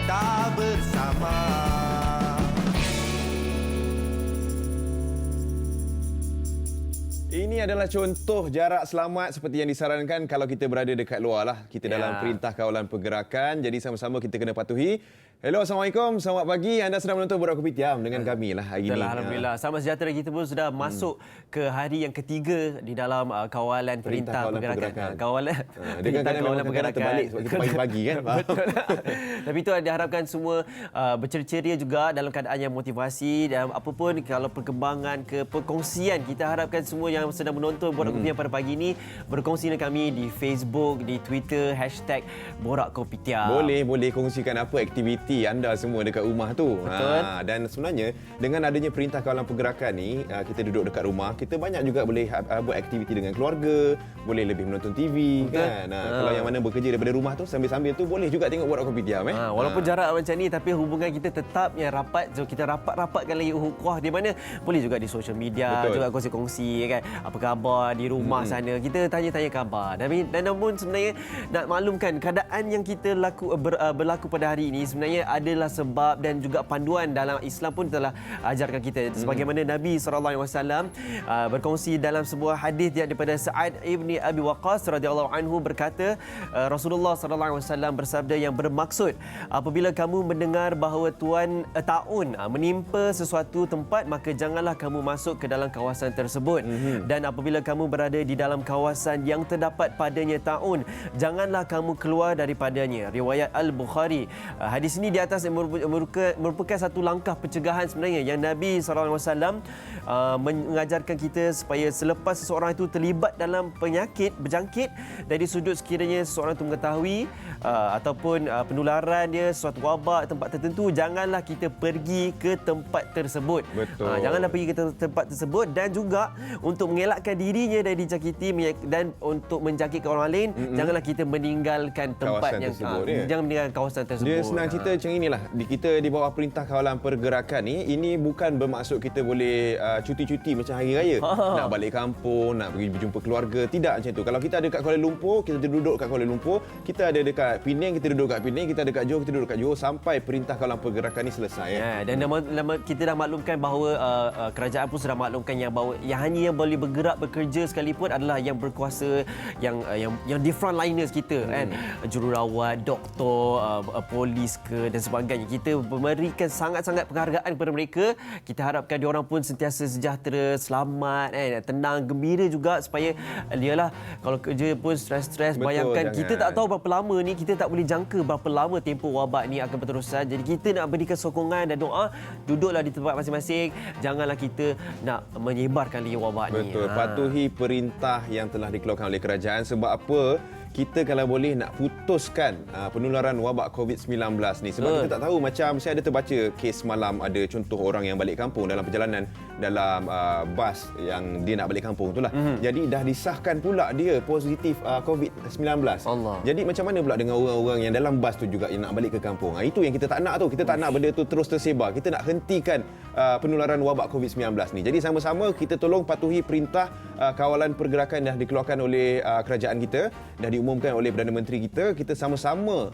kita bersama. Ini adalah contoh jarak selamat seperti yang disarankan kalau kita berada dekat luar lah. Kita dalam Perintah Kawalan Pergerakan. Jadi sama-sama kita kena patuhi. Hello, Assalamualaikum. Selamat pagi. Anda sedang menonton Borak Kopitiam dengan kami lah hari ini. Alhamdulillah. Sama sejahtera, kita pun sudah masuk ke hari yang ketiga di dalam Kawalan Perintah Pergerakan. Kawalan Perintah Kawalan Pergerakan. Terbalik sebab kita pagi-pagi kan. Betul. Tapi itu diharapkan semua berceria juga dalam keadaan yang motivasi dan apapun kalau perkembangan ke perkongsian, kita harapkan semua yang sedang menonton Borak Kopitiam pada pagi ini berkongsi dengan kami di Facebook, di Twitter, #Borak Kopitiam. Boleh kongsikan apa aktiviti anda semua dekat rumah tu. Betul. Dan sebenarnya dengan adanya Perintah Kawalan Pergerakan ni, kita duduk dekat rumah, kita banyak juga boleh buat aktiviti dengan keluarga, boleh lebih menonton TV. Betul. Kan. Kalau yang mana bekerja daripada rumah tu, sambil-sambil tu boleh juga tengok Borak Kopitiam. Walaupun jarak macam ni, tapi hubungan kita tetap yang rapat. So kita rapat-rapatkan lagi ukhuwah di mana boleh juga di social media. Betul. Juga kongsi-kongsi kan. Apa khabar di rumah sana. Kita tanya-tanya khabar. Dan namun sebenarnya nak maklumkan keadaan yang kita berlaku pada hari ini sebenarnya adalah sebab dan juga panduan dalam Islam pun telah ajarkan kita. Sebagaimana Nabi SAW berkongsi dalam sebuah hadis daripada Sa'ad ibni Abi Waqqas radhiyallahu anhu berkata, Rasulullah SAW bersabda yang bermaksud, apabila kamu mendengar bahawa taun menimpa sesuatu tempat, maka janganlah kamu masuk ke dalam kawasan tersebut. Dan apabila kamu berada di dalam kawasan yang terdapat padanya taun, janganlah kamu keluar daripadanya. Riwayat Al-Bukhari. Hadis ini di atas merupakan satu langkah pencegahan sebenarnya yang Nabi SAW mengajarkan kita supaya selepas seseorang itu terlibat dalam penyakit berjangkit, dari sudut sekiranya seseorang itu mengetahui ataupun penularan dia suatu wabak tempat tertentu, janganlah kita pergi ke tempat tersebut. Betul. Janganlah pergi ke tempat tersebut, dan juga untuk mengelakkan dirinya dari dijangkiti dan untuk menjangkitkan orang lain, janganlah kita meninggalkan tempat kawasan yang tersebut, jangan meninggalkan kawasan tersebut. Dia senang cerita macam inilah. Kita di bawah Perintah Kawalan Pergerakan ni, ini bukan bermaksud kita boleh cuti-cuti macam hari raya. Nak balik kampung, nak pergi berjumpa keluarga. Tidak macam tu. Kalau kita ada kat Kuala Lumpur, kita duduk kat Kuala Lumpur. Kita ada dekat Penang, kita duduk kat Penang. Kita ada kat Johor, kita duduk kat Johor sampai Perintah Kawalan Pergerakan ni selesai. Dan kita dah maklumkan bahawa kerajaan pun sudah maklumkan yang bahawa hanya yang boleh bergerak bekerja sekalipun adalah yang berkuasa, yang di frontliners kita kan. Jururawat, doktor, polis dan sebagainya. Kita memberikan sangat-sangat penghargaan kepada mereka. Kita harapkan diorang pun sentiasa sejahtera, selamat, tenang, gembira juga, supaya dialah kalau kerja pun stres-stres. Bayangkan kita tak tahu berapa lama ni, kita tak boleh jangka berapa lama tempoh wabak ni akan berterusan. Jadi kita nak berikan sokongan dan doa, duduklah di tempat masing-masing, janganlah kita nak menyebarkan lagi wabak ni. Betul. Patuhi perintah yang telah dikeluarkan oleh kerajaan. Sebab apa? Kita kalau boleh nak putuskan penularan wabak COVID-19 ni. Sebab kita tak tahu, macam saya ada terbaca kes malam, ada contoh orang yang balik kampung dalam perjalanan dalam bas yang dia nak balik kampung itulah. Jadi dah disahkan pula dia positif COVID-19. Allah. Jadi macam mana pula dengan orang-orang yang dalam bas tu juga yang nak balik ke kampung? Itu yang kita tak nak tu. Kita tak nak benda tu terus tersebar. Kita nak hentikan penularan wabak COVID-19 ni. Jadi sama-sama kita tolong patuhi Perintah Kawalan Pergerakan dah dikeluarkan oleh kerajaan kita, dah diumumkan oleh Perdana Menteri kita. Kita sama-sama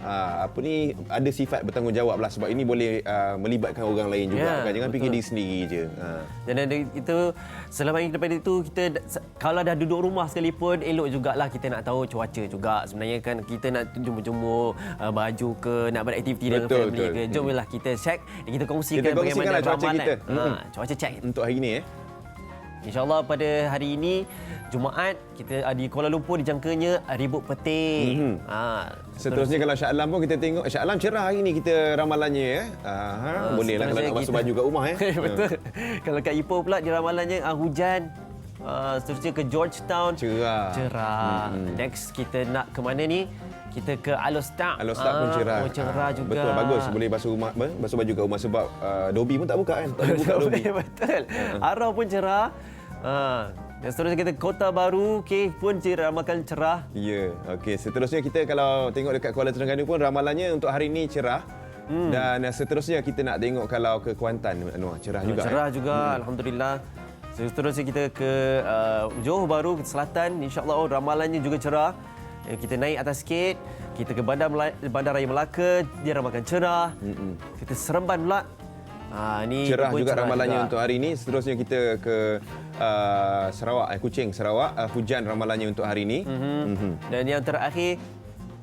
ada sifat bertanggungjawab lah, sebab ini boleh melibatkan orang lain juga. Kan? Jangan fikir diri sendiri je. Dan itu selama ini daripada itu, kita kalau dah duduk rumah sekalipun, elok jugalah kita nak tahu cuaca juga. Sebenarnya kan kita nak jumur-jumur baju ke, nak beraktiviti dengan family ke. Jomlah kita check dan kita kongsikan bagaimana cuaca kita. Cuaca check Untuk hari ni InsyaAllah pada hari ini Jumaat, kita di Kuala Lumpur dijangkanya ribut petir. Seterusnya kalau Shah Alam pun kita tengok, Shah Alam cerah hari ni kita ramalannya. Bolehlah kalau nak basuh baju kat rumah. Betul. Kalau kat Ipoh pula di ramalannya hujan. Seterusnya ke Georgetown, cerah. Next kita nak ke mana ni? Kita ke Alostak. Alostak pun cerah. Cerah juga. Betul, bagus. Boleh basuh baju kat rumah sebab Dobi pun tak buka kan. Tak boleh buka Dobi. Betul. Arau pun cerah. Dan seterusnya kita Kota Baru pun diramalkan cerah. Ya, okey. Seterusnya kita kalau tengok dekat Kuala Terengganu pun ramalannya untuk hari ini cerah. Dan seterusnya kita nak tengok kalau ke Kuantan, cerah juga. Cerah juga, alhamdulillah. Seterusnya kita ke Johor Bahru, ke selatan, insya-Allah ramalannya juga cerah. Kita naik atas sikit, kita ke Bandaraya Melaka, dia ramakan cerah. Kita Seremban pula. Ni cerah juga ramalannya juga untuk hari ini. Seterusnya kita ke Sarawak, Kuching, Sarawak. Hujan ramalannya untuk hari ini. Dan yang terakhir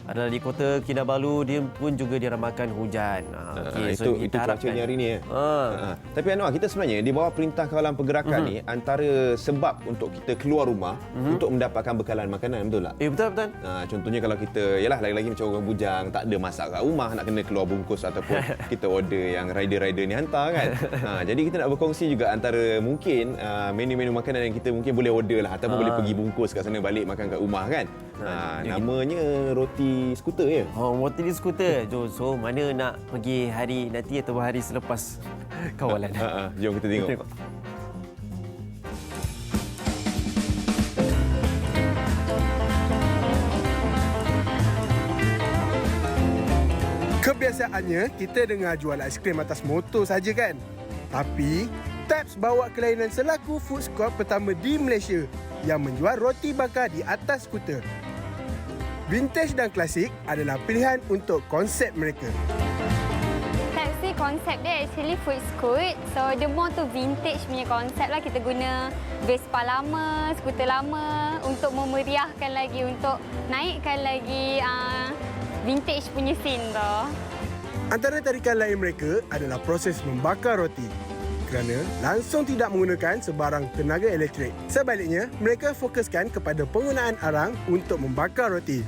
adalah di Kota Kinabalu, dia pun juga diramalkan hujan. Itu cuacanya hari ini. Tapi Anwar, kita sebenarnya di bawah Perintah Kawalan Pergerakan ni, antara sebab untuk kita keluar rumah untuk mendapatkan bekalan makanan, betul tak? Betul. Contohnya kalau kita, yalah lagi-lagi macam orang bujang, tak ada masak kat rumah, nak kena keluar bungkus ataupun kita order yang rider-rider ni hantar kan. Jadi kita nak berkongsi juga antara mungkin menu-menu makanan yang kita mungkin boleh order lah, ataupun boleh pergi bungkus kat sana balik makan kat rumah kan. Namanya roti skuter ya. Roti di skuter. So mana nak pergi hari nanti atau hari selepas kawalan? Jom kita tengok. Kebiasaannya, kita dengar jual aiskrim atas motor saja kan? Tapi, Tabs bawa kelainan selaku food squad pertama di Malaysia yang menjual roti bakar di atas skuter. Vintage dan klasik adalah pilihan untuk konsep mereka. Taxi konsep dia actually food scoot. So dia more tu vintage punya konsep lah. Kita guna Vespa lama, skuter lama untuk memeriahkan lagi, untuk naikkan lagi vintage punya scene tu. Antara tarikan lain mereka adalah proses membakar roti, kerana langsung tidak menggunakan sebarang tenaga elektrik. Sebaliknya, mereka fokuskan kepada penggunaan arang untuk membakar roti.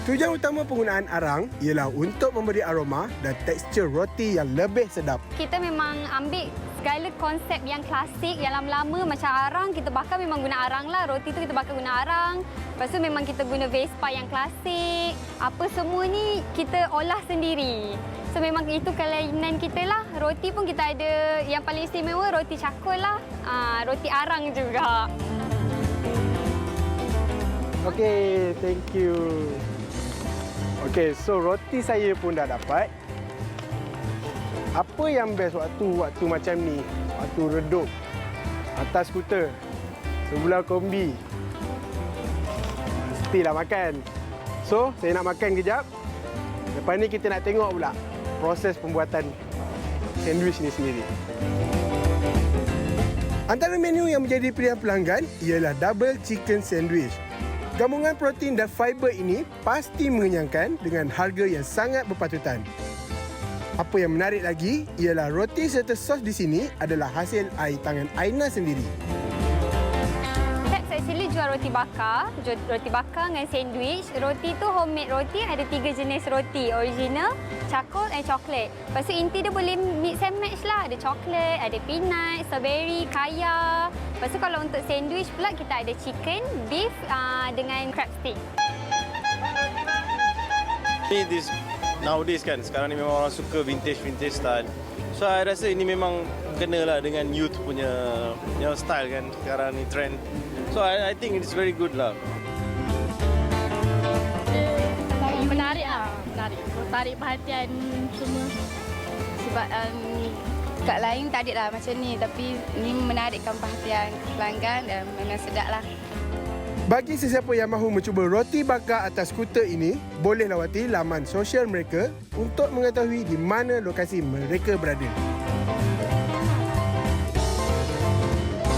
Tujuan utama penggunaan arang ialah untuk memberi aroma dan tekstur roti yang lebih sedap. Kita memang ambil segala konsep yang klasik, yang lama-lama macam arang, kita bakar memang guna arang lah. Roti tu kita bakar guna arang. Lepas tu memang kita guna Vespa yang klasik. Apa semua ni kita olah sendiri. So memang itu kelainan kita lah. Roti pun kita ada yang paling istimewa, roti cakul lah. Roti arang juga. Okey, thank you. Okey, so roti saya pun dah dapat. Apa yang best waktu macam ni? Waktu redup atas skuter, sebelah kombi. Mestilah makan. So, saya nak makan kejap. Lepas ni kita nak tengok pula proses pembuatan sandwich ni sendiri. Antara menu yang menjadi pilihan pelanggan ialah double chicken sandwich. Gabungan protein dan fiber ini pasti mengenyangkan dengan harga yang sangat berpatutan. Apa yang menarik lagi ialah roti serta sos di sini adalah hasil air tangan Aina sendiri. Tabs actually jual roti bakar dengan sandwich. Roti tu homemade roti, ada 3 jenis roti. Original, charcoal and coklat. Lepas tu inti dia boleh mix and match lah. Ada coklat, ada peanut, strawberry, kaya. Lepas tu kalau untuk sandwich pula kita ada chicken, beef dengan crab stick. Nowadays kan, sekarang ni memang orang suka vintage style. So, saya rasa ini memang kenalah dengan youth punya style kan, sekarang ni trend. So, I think it's very good lah. Menarik lah, menarik. Tarik perhatian semua. Sebab kat lain tak ada lah macam ni. Tapi ni menarikkan perhatian pelanggan dan memang sedap lah. Bagi sesiapa yang mahu mencuba roti bakar atas skuter ini, boleh lawati laman sosial mereka untuk mengetahui di mana lokasi mereka berada.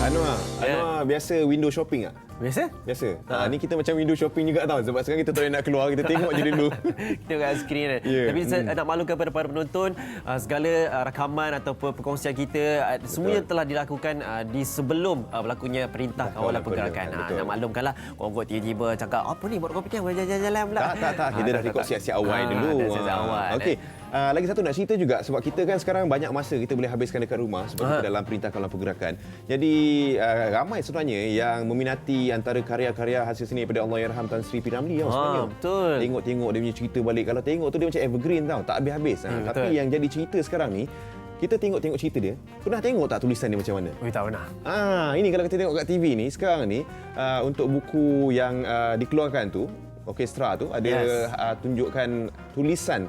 Anwar biasa window shopping tak? Biasa? Biasa. Ni kita macam window shopping juga tau. Sebab sekarang kita tak boleh nak keluar, kita tengok je dulu. Kita tengok kat skrin kan. Tapi saya nak maklumkan kepada para penonton, segala rakaman ataupun perkongsian kita semuanya telah dilakukan di sebelum berlakunya Perintah Kawalan Pergerakan. Nak maklumkanlah, orang tiba-tiba cakap, apa ni buat kopi jalan-jalan pula. Tak. Kita dah rekod siap-siap awal dulu. Siap-siap awal. Okey. Lagi satu nak cerita juga sebab kita kan sekarang banyak masa kita boleh habiskan dekat rumah sebab kita dalam Perintah Kawalan Pergerakan. Jadi ramai sebenarnya yang meminati antara karya-karya hasil seni daripada Allahyarham Tan Sri P. Ramlee sebenarnya. Betul. Tengok dia punya cerita balik. Kalau tengok tu dia macam evergreen tau, tak habis-habis. Tapi yang jadi cerita sekarang ni, kita tengok cerita dia. Pernah tengok tak tulisan dia macam mana? Tak pernah. Ini kalau kita tengok kat TV ni sekarang ni, untuk buku yang dikeluarkan tu, orkestra tu ada tunjukkan tulisan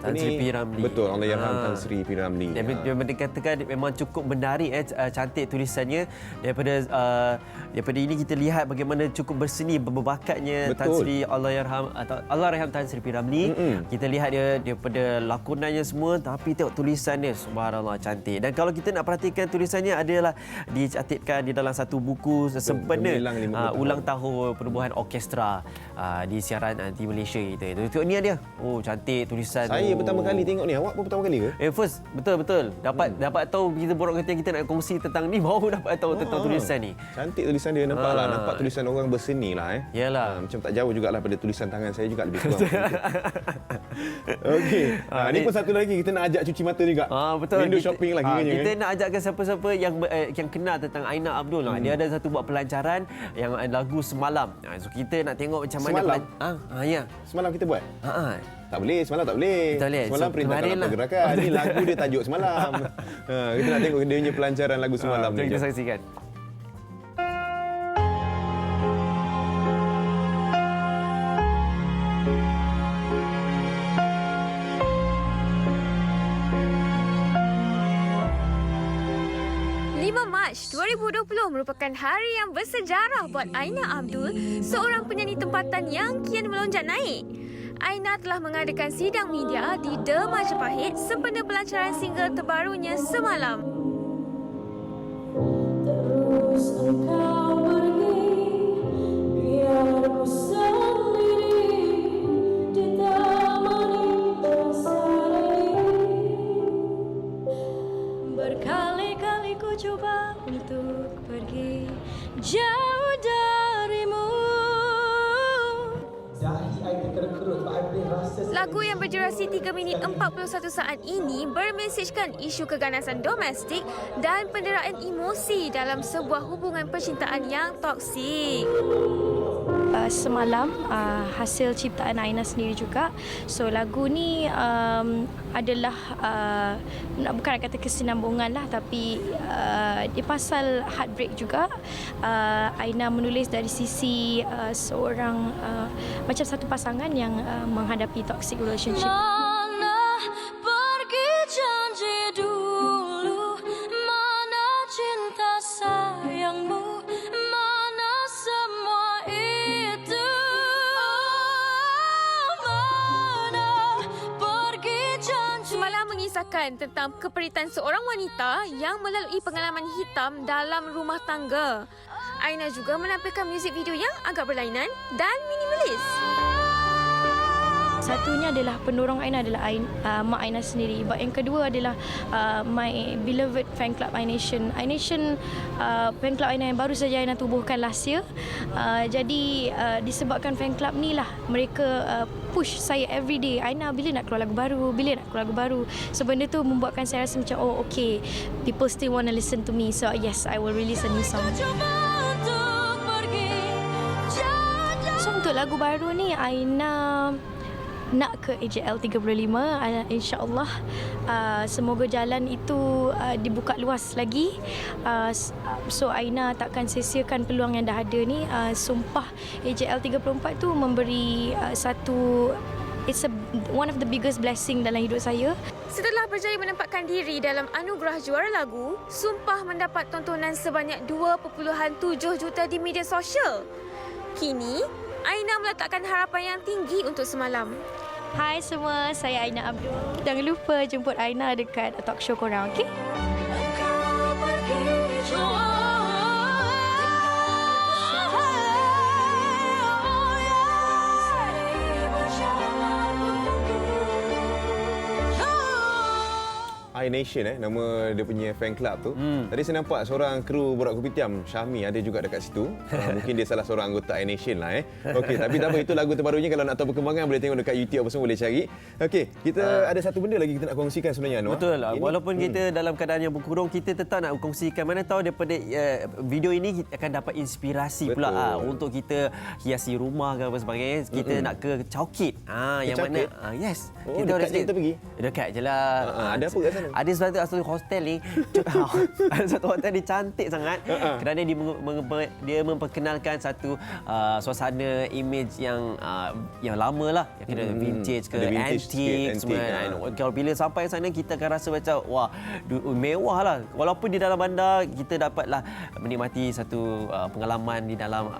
Tan Sri P. Ramlee. Betul, Allahyarham Tan Sri P. Ramlee. Dia dikatakan memang cukup menarik, cantik tulisannya. Daripada ini kita lihat bagaimana cukup berseni berbakatnya Tan Sri Allahyarham Tan Sri P. Ramlee. Kita lihat dia daripada lakonannya semua, tapi tengok tulisannya, subhanallah, cantik. Dan kalau kita nak perhatikan tulisannya adalah dicatatkan di dalam satu buku sempena ulang tahun penubuhan orkestra di siaran di Malaysia kita. Tengok ni dia. Oh, cantik tulisan. Saya pertama kali tengok ni. Awak pun pertama kali ke? First, betul. Dapat tahu kita borak kata kita nak kongsi tentang ni, baru dapat tahu tentang tulisan ni. Cantik tulisan dia, nampaklah. Nampak tulisan orang berseni lah. Yalah. Macam tak jauh jugalah pada tulisan tangan saya juga lebih kurang. Okey. Ni pun satu lagi kita nak ajak cuci mata juga. Betul. Window shopping lagi kan. Kita nak ajakkan siapa-siapa yang kenal tentang Aina Abdul. Dia ada satu buat pelancaran yang lagu Semalam. So kita nak tengok macam mana ya. Semalam kita buat? Tak boleh, semalam tak boleh. Semalam perintah dalam pergerakan. Ni lagu dia tajuk Semalam. Kita nak tengok dia punya pelancaran lagu Semalam ni. Kita saksikan. Mac 2020 merupakan hari yang bersejarah buat Aina Abdul, seorang penyanyi tempatan yang kian melonjak naik. Aina telah mengadakan sidang media di The Majapahit sempena pelancaran single terbarunya Semalam. Terus engkau pergi, biar aku sendiri ditemani berseri. Berkali-kali ku coba untuk pergi jauh darimu. Lagu yang berdurasi 3 minit 41 saat ini bermesejkan isu keganasan domestik dan penderaan emosi dalam sebuah hubungan percintaan yang toksik. Semalam hasil ciptaan Aina sendiri juga. So lagu ni adalah bukan nak kata kesinambungan lah, tapi dia pasal heartbreak juga. Aina menulis dari sisi seorang macam satu pasangan yang menghadapi toxic relationship. Mana pergi janji dulu, mana cinta sayangmu, mana semua itu, mana pergi janji. Semalam mengisahkan tentang keperitan seorang wanita yang melalui pengalaman hitam dalam rumah tangga. Aina juga menampilkan muzik video yang agak berlainan dan minimalis. Satunya adalah pendorong Aina adalah mak Aina sendiri. Yang kedua adalah my beloved fan club iNation. iNation fan club Aina yang baru saja Aina tubuhkan last year. Jadi disebabkan fan club ni lah mereka push saya every day. Aina, bila nak keluar lagu baru? Bila nak keluar lagu baru? So benda tu membuatkan saya rasa macam oh okay, people still want to listen to me. So yes, I will release a new song. So untuk lagu baru ni Aina nak ke AJL 35, insya-Allah. Semoga jalan itu dibuka luas lagi. So Aina takkan sia-siakan peluang yang dah ada ni. Sumpah AJL 34 tu memberi one of the biggest blessing dalam hidup saya. Setelah berjaya menempatkan diri dalam anugerah juara lagu, Sumpah mendapat tontonan sebanyak 2.7 juta di media sosial. Kini Aina meletakkan harapan yang tinggi untuk Semalam. Hai semua, saya Aina Abdul. Jangan lupa jemput Aina dekat talk show korang, okey? iNation nama dia punya fan club tu. Tadi saya nampak seorang kru Borak Kopitiam, Syahmi ada juga dekat situ. Mungkin dia salah seorang anggota iNation lah Okey, tapi tak apa, itu lagu terbarunya. Kalau nak tahu perkembangan boleh tengok dekat YouTube apa semua boleh cari. Okey, kita ada satu benda lagi kita nak kongsikan sebenarnya Anwar. Betul. Walaupun kita dalam keadaan yang berkurung, kita tetap nak kongsikan. Mana tahu daripada video ini kita akan dapat inspirasi pula untuk kita hiasi rumah ke apa sebagainya. Kita nak ke Chowkit. Yang mana yes. Kita dekat je kita pergi. Dekat je lah. Ada apa kat sana? Ada satu hotel ni ada satu hotel ni cantik sangat kerana dia memperkenalkan satu suasana image yang lama lah, yang kira vintage ke Ada vintage antique sikit, semua. antique, Kalau bila sampai sana kita akan rasa macam wah mewah lah. Walaupun di dalam bandar kita dapatlah menikmati satu pengalaman di dalam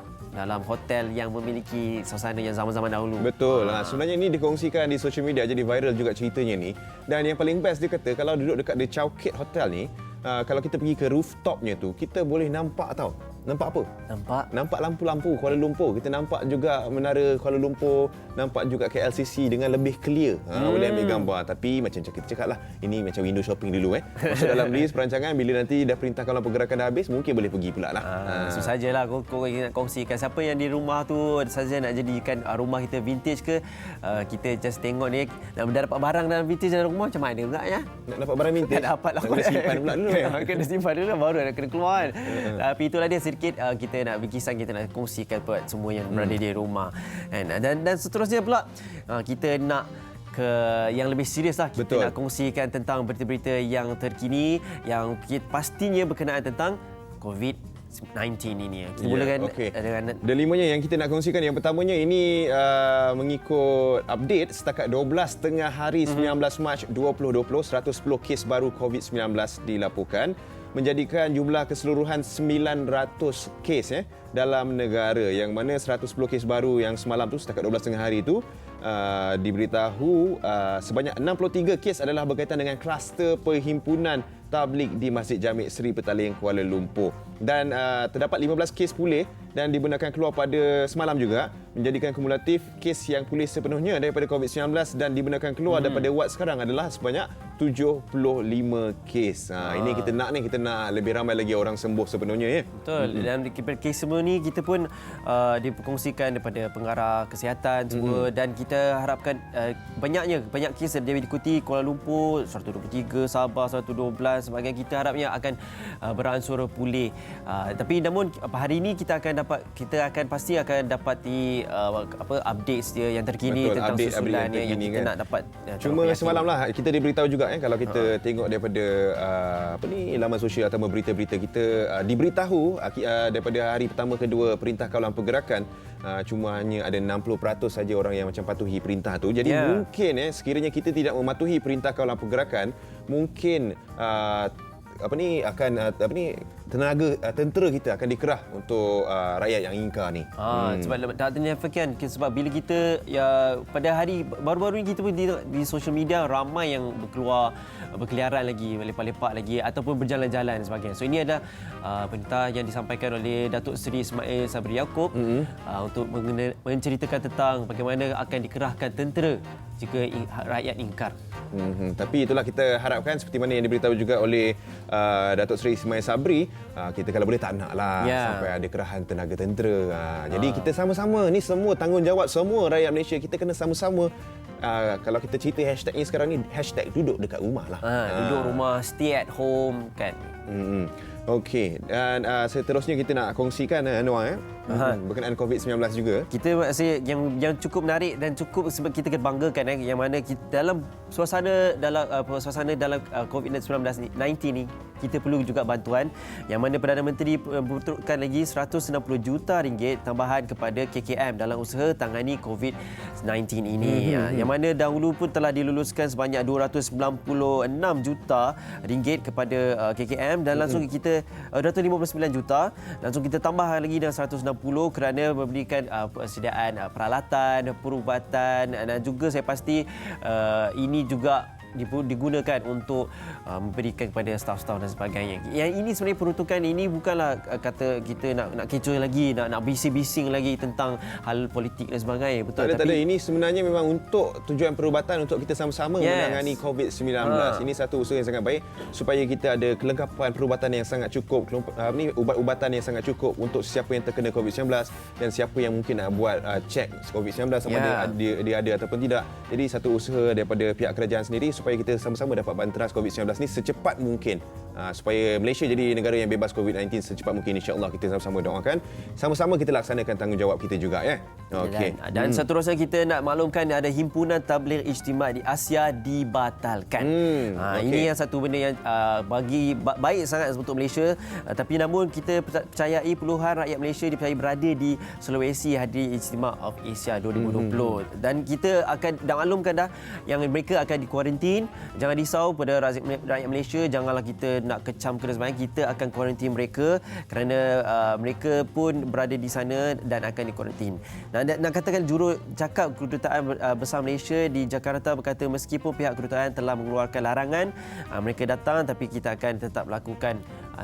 hotel yang memiliki suasana yang zaman-zaman dahulu. Betul. Sebenarnya ini dikongsikan di social media, jadi viral juga ceritanya ni. Dan yang paling best dia kata kalau duduk dekat The Chowkit Hotel ni, kalau kita pergi ke rooftopnya tu, kita boleh nampak tau. Nampak apa? Nampak lampu-lampu Kuala Lumpur. Kita nampak juga menara Kuala Lumpur, nampak juga KLCC dengan lebih clear. Boleh ambil gambar. Tapi macam kita cakap lah, ini macam window shopping dulu. Masuk dalam list perancangan, bila nanti dah perintah kawalan pergerakan dah habis, mungkin boleh pergi pula lah. So sajalah kau nak kongsikan siapa yang di rumah tu saja nak jadikan rumah kita vintage ke, kita just tengok ni nak dapat barang dalam vintage dalam rumah macam mana pula ya. Nak dapat barang vintage? Tak dapat lah. Kena simpan pula dulu. Kena simpan dulu baru nak kena keluar kan. Tapi itulah dia sedikit kita nak berkisah, kita nak kongsikan buat semua yang berada di rumah. Dan seterusnya pula kita nak ke yang lebih serius lah. Kita Betul. nak kongsikan tentang berita-berita yang terkini yang pastinya berkenaan tentang COVID-19 ini. Kita mulakan dengan Delimanya yang kita nak kongsikan. Yang pertamanya ini mengikut update setakat 12 hari 19 Mac 2020, 110 kes baru COVID-19 dilaporkan, menjadikan jumlah keseluruhan 900 kes dalam negara, yang mana 110 kes baru yang semalam tu setakat 12 hari itu diberitahu sebanyak 63 kes adalah berkaitan dengan kluster perhimpunan tabligh di Masjid Jamik Seri Petaling Kuala Lumpur, dan terdapat 15 kes pulih dan dibenarkan keluar pada semalam juga, menjadikan kumulatif kes yang pulih sepenuhnya daripada COVID-19 dan dibenarkan keluar daripada wad sekarang adalah sebanyak 75 kes. Ini kita nak lebih ramai lagi orang sembuh sepenuhnya. Betul. Dan kes semua ni kita pun dikongsikan daripada pengarah kesihatan semua, dan kita harapkan banyak kes yang diikuti Kuala Lumpur 123, Sabah 112 sebagainya. Kita harapnya akan beransur pulih. Tapi namun hari ini kita akan pasti akan dapati updates dia yang terkini. Betul, tentang update susulan yang yang kita kan nak dapat. Cuma semalam lah kita diberitahu juga kalau kita tengok daripada laman sosial atau berita-berita kita, diberitahu daripada hari pertama kedua perintah kawalan pergerakan, cuma hanya ada 60% saja orang yang macam patuhi perintah tu. Jadi mungkin sekiranya kita tidak mematuhi perintah kawalan pergerakan, mungkin tentera kita akan dikerah untuk rakyat yang ingkar ni. Sebab tak ternafikan, sebab bila kita pada hari baru-baru ini kita pun di social media ramai yang berkeliaran lagi, lepak-lepak lagi ataupun berjalan-jalan dan sebagainya. So ini adalah perintah yang disampaikan oleh Datuk Seri Ismail Sabri Yaakob untuk menceritakan tentang bagaimana akan dikerahkan tentera jika rakyat ingkar. Tapi itulah kita harapkan seperti mana yang diberitahu juga oleh Datuk Seri Ismail Sabri, kita kalau boleh tak nak lah sampai ada kerahan tenaga tentera. Jadi kita sama-sama, ni semua tanggungjawab semua rakyat Malaysia, kita kena sama-sama. Kalau kita cerita hashtag ni sekarang ni, hashtag duduk dekat rumah lah. Duduk rumah, stay at home kan. Okey, dan seterusnya kita nak kongsikan Anwar berkenaan COVID-19 juga. Kita rasa yang cukup menarik dan cukup sebab kita banggakan yang mana kita dalam suasana dalam COVID-19 ni kita perlu juga bantuan, yang mana Perdana Menteri memperuntukkan lagi RM160 juta tambahan kepada KKM dalam usaha tangani COVID-19 ini. Yang mana dahulu pun telah diluluskan sebanyak RM296 juta kepada KKM, dan langsung kita 259 juta langsung kita tambah lagi dengan 160 kerana memberikan persediaan peralatan, perubatan, dan juga saya pasti ini juga digunakan untuk memberikan kepada staf-staf dan sebagainya. Yang ini sebenarnya peruntukan ini bukanlah kata kita nak kecoh lagi, nak bising-bising lagi tentang hal politik dan sebagainya. Betul. Tak ada. Ini sebenarnya memang untuk tujuan perubatan untuk kita sama-sama menangani COVID-19. Ini satu usaha yang sangat baik supaya kita ada kelengkapan perubatan yang sangat cukup, ubat-ubatan yang sangat cukup untuk siapa yang terkena COVID-19 dan siapa yang mungkin nak buat cek COVID-19 sama ada dia ada ataupun tidak. Jadi satu usaha daripada pihak kerajaan sendiri supaya kita sama-sama dapat banteras COVID-19 ni secepat mungkin. Supaya Malaysia jadi negara yang bebas COVID-19 secepat mungkin, insya-Allah. Kita sama-sama doakan, sama-sama kita laksanakan tanggungjawab kita juga ya. Okey. Dan seterusnya kita nak maklumkan ada himpunan tabligh ijtima' di Asia dibatalkan. Ini yang satu benda yang bagi baik sangat untuk Malaysia, tapi namun kita percayai puluhan rakyat Malaysia dipercayai berada di Sulawesi hadiri Ijtima' of Asia 2020 dan kita akan dah maklumkan dah yang mereka akan dikuarantin. Jangan risau pada rakyat Malaysia, janganlah kita nak kecam ke dan sebagainya. Kita akan kuarantin mereka kerana mereka pun berada di sana dan akan dikuarantin. Nak katakan jurucakap Kedutaan Besar Malaysia di Jakarta berkata meskipun pihak kedutaan telah mengeluarkan larangan, mereka datang tapi kita akan tetap lakukan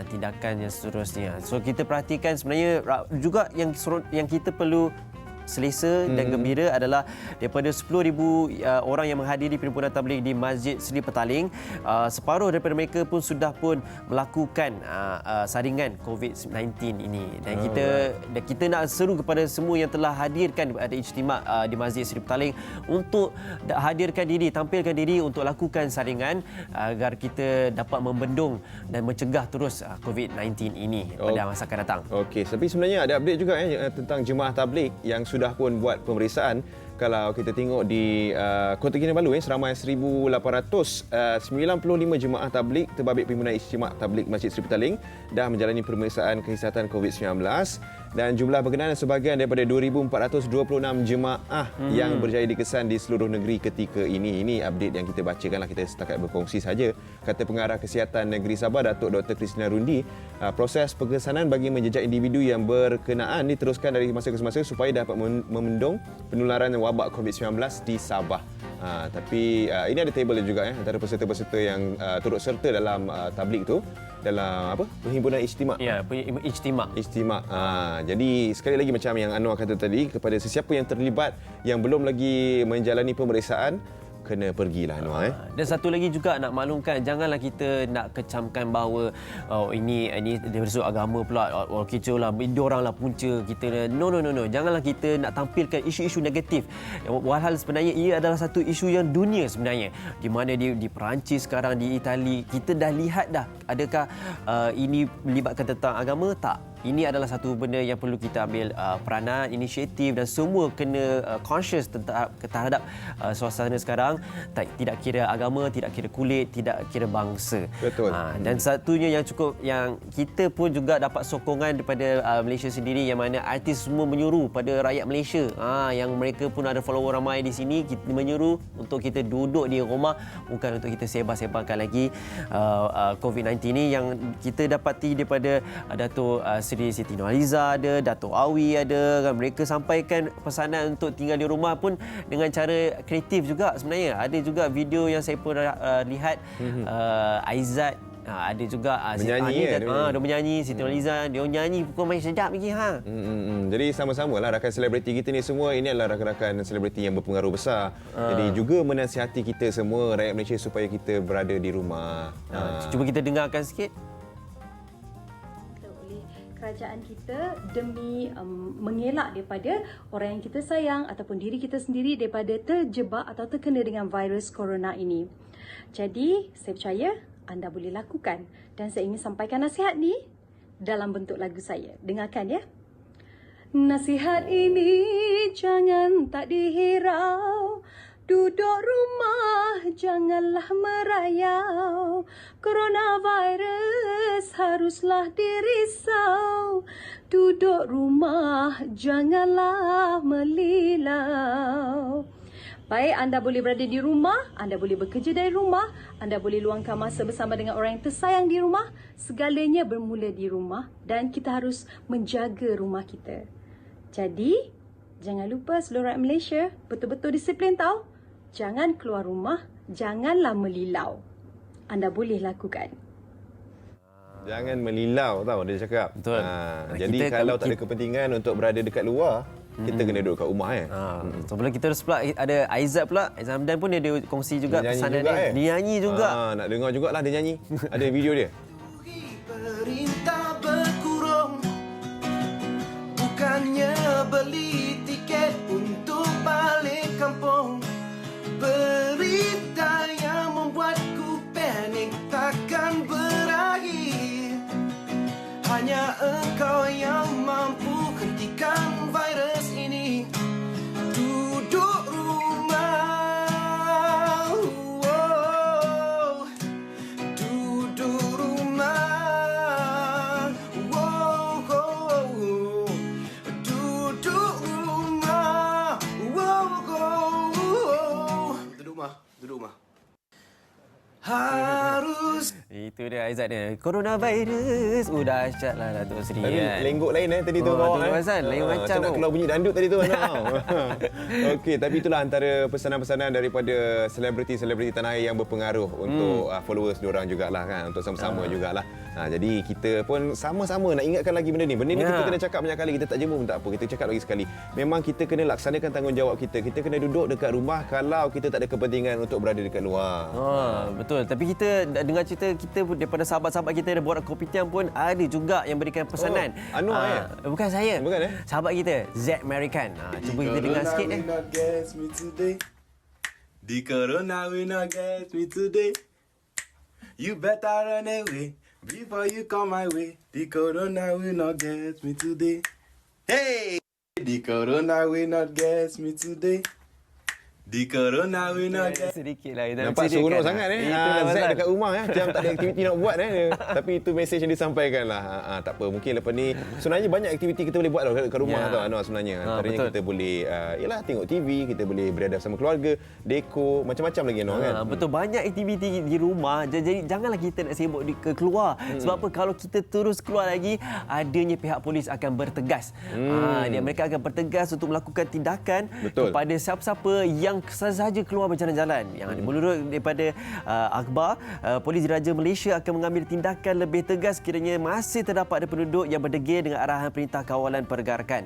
tindakan yang seterusnya. So kita perhatikan sebenarnya juga yang kita perlu selesa dan gembira adalah daripada 10,000 orang yang menghadiri perhimpunan tabligh di Masjid Seri Petaling, separuh daripada mereka pun sudah melakukan saringan COVID-19 ini. Dan kita nak seru kepada semua yang telah hadirkan ada ijtima' di Masjid Seri Petaling untuk hadirkan diri, tampilkan diri untuk lakukan saringan agar kita dapat membendung dan mencegah terus COVID-19 ini pada masa akan datang. Okey, tapi sebenarnya ada update juga tentang jemaah tabligh yang sudah pun buat pemeriksaan. Kalau kita tengok di Kota Kinabalu seramai 1,895 jemaah tabligh terbabit perhimpunan ijtima' tabligh Masjid Seri Petaling dah menjalani pemeriksaan kesihatan COVID-19 dan jumlah berkenaan sebahagian daripada 2,426 jemaah yang berjaya dikesan di seluruh negeri ketika ini. Ini update yang kita bacakanlah, kita setakat berkongsi saja. Kata Pengarah Kesihatan Negeri Sabah Datuk Dr. Christina Rundi, proses pengesanan bagi menjejak individu yang berkenaan diteruskan dari masa ke semasa supaya dapat membendung penularan wabak COVID-19 di Sabah. Tapi ini ada table juga antara peserta-peserta yang turut serta dalam tabligh tu, dalam perhimpunan ijtima'. Ya, ijtima'. Jadi sekali lagi macam yang Anwar kata tadi, kepada sesiapa yang terlibat yang belum lagi menjalani pemeriksaan, kena pergilah Anwar. Dan satu lagi juga nak maklumkan, janganlah kita nak kecamkan bahawa ini dari sudut agama pula, kecoh lah, dioranglah punca kita. No. Janganlah kita nak tampilkan isu-isu negatif. Walhal sebenarnya ia adalah satu isu yang dunia sebenarnya. Di mana di Perancis sekarang, di Itali, kita dah lihat dah. Adakah ini melibatkan tentang agama? Tak. Ini adalah satu benda yang perlu kita ambil peranan, inisiatif dan semua kena conscious terhadap suasana sekarang. Tidak kira agama, tidak kira kulit, tidak kira bangsa. Betul. Dan satunya yang cukup, yang kita pun juga dapat sokongan daripada Malaysia sendiri, yang mana artis semua menyuruh pada rakyat Malaysia yang mereka pun ada follower ramai di sini, kita menyuruh untuk kita duduk di rumah, bukan untuk kita sebar-sebarkan lagi COVID-19 ini. Yang kita dapati daripada Datuk Siti Nurhaliza ada, Datuk Awi ada, kan mereka sampaikan pesanan untuk tinggal di rumah pun dengan cara kreatif juga sebenarnya. Ada juga video yang saya pun lihat Aizat ada juga menyanyi dia menyanyi, Siti Nurhaliza dia nyanyi pun main sedap lagi Jadi sama-samalah rakan selebriti kita ni semua, ini adalah rakan-rakan selebriti yang berpengaruh besar. Jadi juga menasihati kita semua rakyat Malaysia supaya kita berada di rumah. Cuba kita dengarkan sikit. Kerajaan kita demi mengelak daripada orang yang kita sayang ataupun diri kita sendiri daripada terjebak atau terkena dengan virus corona ini. Jadi, saya percaya anda boleh lakukan, dan saya ingin sampaikan nasihat ni dalam bentuk lagu saya. Dengarkan ya. Nasihat ini jangan tak dihirau. Duduk rumah, janganlah merayau. Coronavirus haruslah dirisau. Duduk rumah, janganlah melilau. Baik, anda boleh berada di rumah, anda boleh bekerja dari rumah, anda boleh luangkan masa bersama dengan orang yang tersayang di rumah. Segalanya bermula di rumah dan kita harus menjaga rumah kita. Jadi, jangan lupa seluruh rakyat Malaysia betul-betul disiplin tau. Jangan keluar rumah, janganlah melilau. Anda boleh lakukan. Jangan melilau tau dia cakap. Betul. Jadi kalau tak ada kepentingan untuk berada dekat luar, kita kena duduk kat rumah Sebelum kita terus pula ada Aizat pula. Aizat Hamdan pun dia kongsi juga pesanan dia. Dia nyanyi juga. Nak dengar jugalah dia nyanyi. Ada video dia. Perintah berkurung, bukannya beli tiket untuk balik kampung. Berita yang hanya engkau yang mampu hentikan virus ini. Duduk rumah, duduk rumah, duduk rumah, duduk rumah. Harus. Itu dia Aizat dia. Coronavirus. Dahsyat lah Datuk Seri. Tapi kan. lenggok lain tadi tu bawah. tu pasal, lain macam Macam nak tu. keluar bunyi dandut tadi tu. Okey, tapi itulah antara pesanan-pesanan daripada selebriti-selebriti tanah air yang berpengaruh untuk followers diorang jugalah kan, untuk sama-sama jugalah. Jadi kita pun sama-sama nak ingatkan lagi benda ni. Benda ni kita kena cakap banyak kali, kita tak jemu pun tak apa. Kita cakap lagi sekali. Memang kita kena laksanakan tanggungjawab kita. Kita kena duduk dekat rumah kalau kita tak ada kepentingan untuk berada dekat luar. Betul. Tapi kita dengar cerita kita daripada sahabat-sahabat kita yang buat kopitiam pun ada juga yang berikan pesanan. Anwar Bukan saya. Bukan Sahabat kita Z American. Cuba kita dengar sikit eh. The corona will not get me today. You better run away before you come my way. The corona will not get me today. Hey! The corona will not get me today. The corona will not get. Sedikit lah. Nampak seronok sangat Zack dekat rumah macam tak ada aktiviti nak buat tapi itu mesej yang disampaikan lah. Tak apa, mungkin lepas ni sebenarnya banyak aktiviti kita boleh buat dekat rumah tau Anwar sebenarnya. Antaranya kita boleh yalah tengok TV, kita boleh berada sama keluarga, dekor, macam-macam lagi Anwar kan. Betul, banyak aktiviti di rumah. Jadi janganlah kita nak sibuk keluar. Sebab apa, kalau kita terus keluar lagi, adanya pihak polis akan bertegas. Mereka akan bertegas untuk melakukan tindakan kepada siapa-siapa yang sahaja keluar berjalan-jalan. Yang menurut daripada akhbar, Polis Diraja Malaysia akan mengambil tindakan lebih tegas kiranya masih terdapat ada penduduk yang berdegil dengan arahan Perintah Kawalan Pergerakan.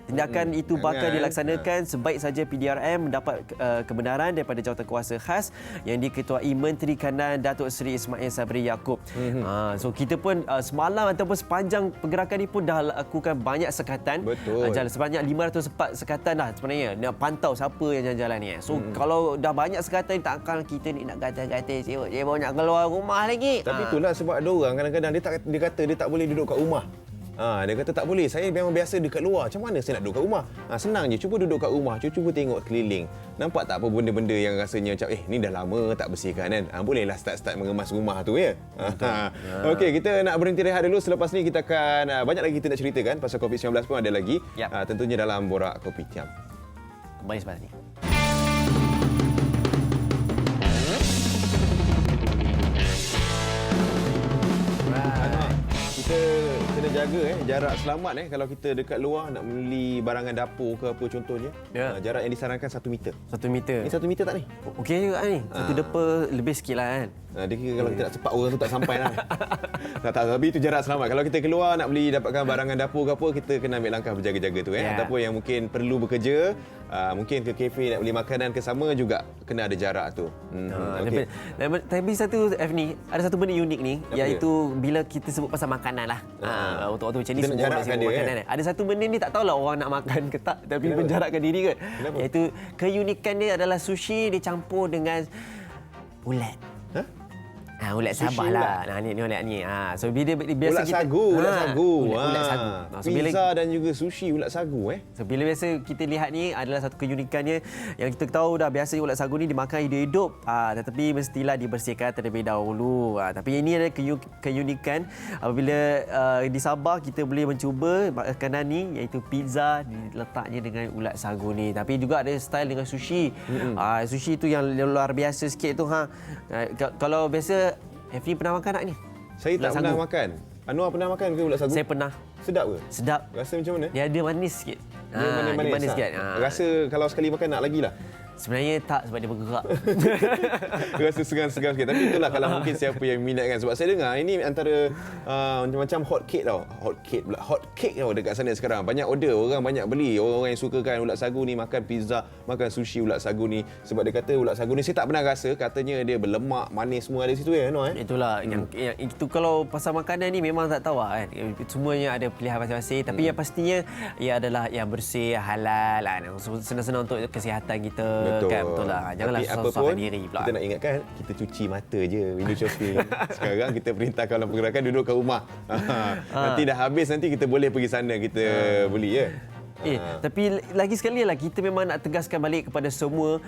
Tindakan itu bakal dilaksanakan sebaik saja PDRM mendapat kebenaran daripada Jawatankuasa Khas yang diketuai Menteri Kanan Datuk Seri Ismail Sabri Yaakob. So kita pun semalam ataupun sepanjang pergerakan ini pun dah lakukan banyak sekatan. Sebanyak 504 sekatan dah sebenarnya. Nak pantau siapa yang jalan-jalan ni. So kalau dah banyak sekatan, takkan kita ni nak kata-kata dia baru nak keluar rumah lagi. Tapi itulah sebab ada orang kadang-kadang dia kata dia tak boleh duduk kat rumah. Dia kata tak boleh, saya memang biasa dekat luar. Macam mana saya nak duduk kat rumah? Senang je, cuba duduk kat rumah, cuba tengok keliling. Nampak tak apa benda-benda yang rasanya macam ni dah lama tak bersihkan kan? Bolehlah start mengemas rumah tu ya. Okey, kita nak berhenti rehat dulu. Selepas ni kita akan banyak lagi kita nak ceritakan pasal COVID-19 pun ada lagi. Tentunya dalam Borak Kopitiam. Kembali selepas ni. Kita kena jaga jarak selamat kalau kita dekat luar nak membeli barangan dapur ke apa contohnya. Jarak yang disarankan 1 meter. 1 meter. Ni 1 meter tak ni? Okey juga ni. 1 depa lebih sikit lah kan. Dia kira kalau kita nak cepat orang tu tak sampai lah. Tapi itu jarak selamat. Kalau kita keluar nak beli dapatkan barangan dapur ke apa, kita kena ambil langkah berjaga-jaga tu Ataupun yang mungkin perlu bekerja, mungkin ke kafe nak beli makanan ke sama juga kena ada jarak tu. Okay. Tapi satu F ni, ada satu benda unik ni, iaitu bila kita sebut pasal makanan lah. Waktu-waktu macam ni semua nak sebut makanan. Ada satu benda ni tak tahulah orang nak makan ke tak, tapi menjarakkan diri kot. Iaitu keunikan dia adalah sushi dicampur dengan ulat. Ulat Sabah lah. Ni ulat ni. So bila biasa ulat kita sagu. Ulat sagu. So, pizza dan juga sushi ulat sagu So bila biasa kita lihat ni adalah satu keunikannya yang kita tahu dah, biasa ulat sagu ni dimakan hidup-hidup. Tetapi mestilah dibersihkan terlebih dahulu. Tapi ini adalah keunikan apabila di Sabah kita boleh mencuba makanan ni, iaitu pizza diletaknya dengan ulat sagu ni. Tapi juga ada style dengan sushi. Sushi tu yang luar biasa sikit tu kalau biasa Efni pernah makan tak ni? Saya tak pernah makan. Anwar pernah makan ke ulat sagu? Saya pernah. Sedap ke? Sedap. Rasa macam mana? Dia ada manis sikit. Dia manis sikit. Rasa kalau sekali makan nak lagi lah. Sebenarnya tak, sebab dia bergerak. Rasa segan-segan sikit. Tapi itulah kalau mungkin siapa yang minat kan. Sebab saya dengar ini antara macam hot cake tau. Hot cake tau dekat sana sekarang. Banyak order, orang banyak beli. Orang-orang yang suka kan ulat sagu ni, makan pizza, makan sushi ulat sagu ni. Sebab dia kata ulat sagu ni saya tak pernah rasa. Katanya dia berlemak, manis semua ada situ Noah. Itulah. Yang itu kalau pasal makanan ni memang tak tahu kan. Semuanya ada pilihan masing-masing. Tapi yang pastinya ia adalah yang bersih, halal. Senang-senang untuk kesihatan kita. kan. Betul lah. Janganlah Tapi apa susah-susahkan pun, diri pula. kita nak ingatkan, kita cuci mata je window shopping. Sekarang kita perintah kawalan pergerakan duduk kat rumah. Nanti dah habis, nanti kita boleh pergi sana, kita beli ya. Tapi lagi sekali lah, kita memang nak tegaskan balik kepada semua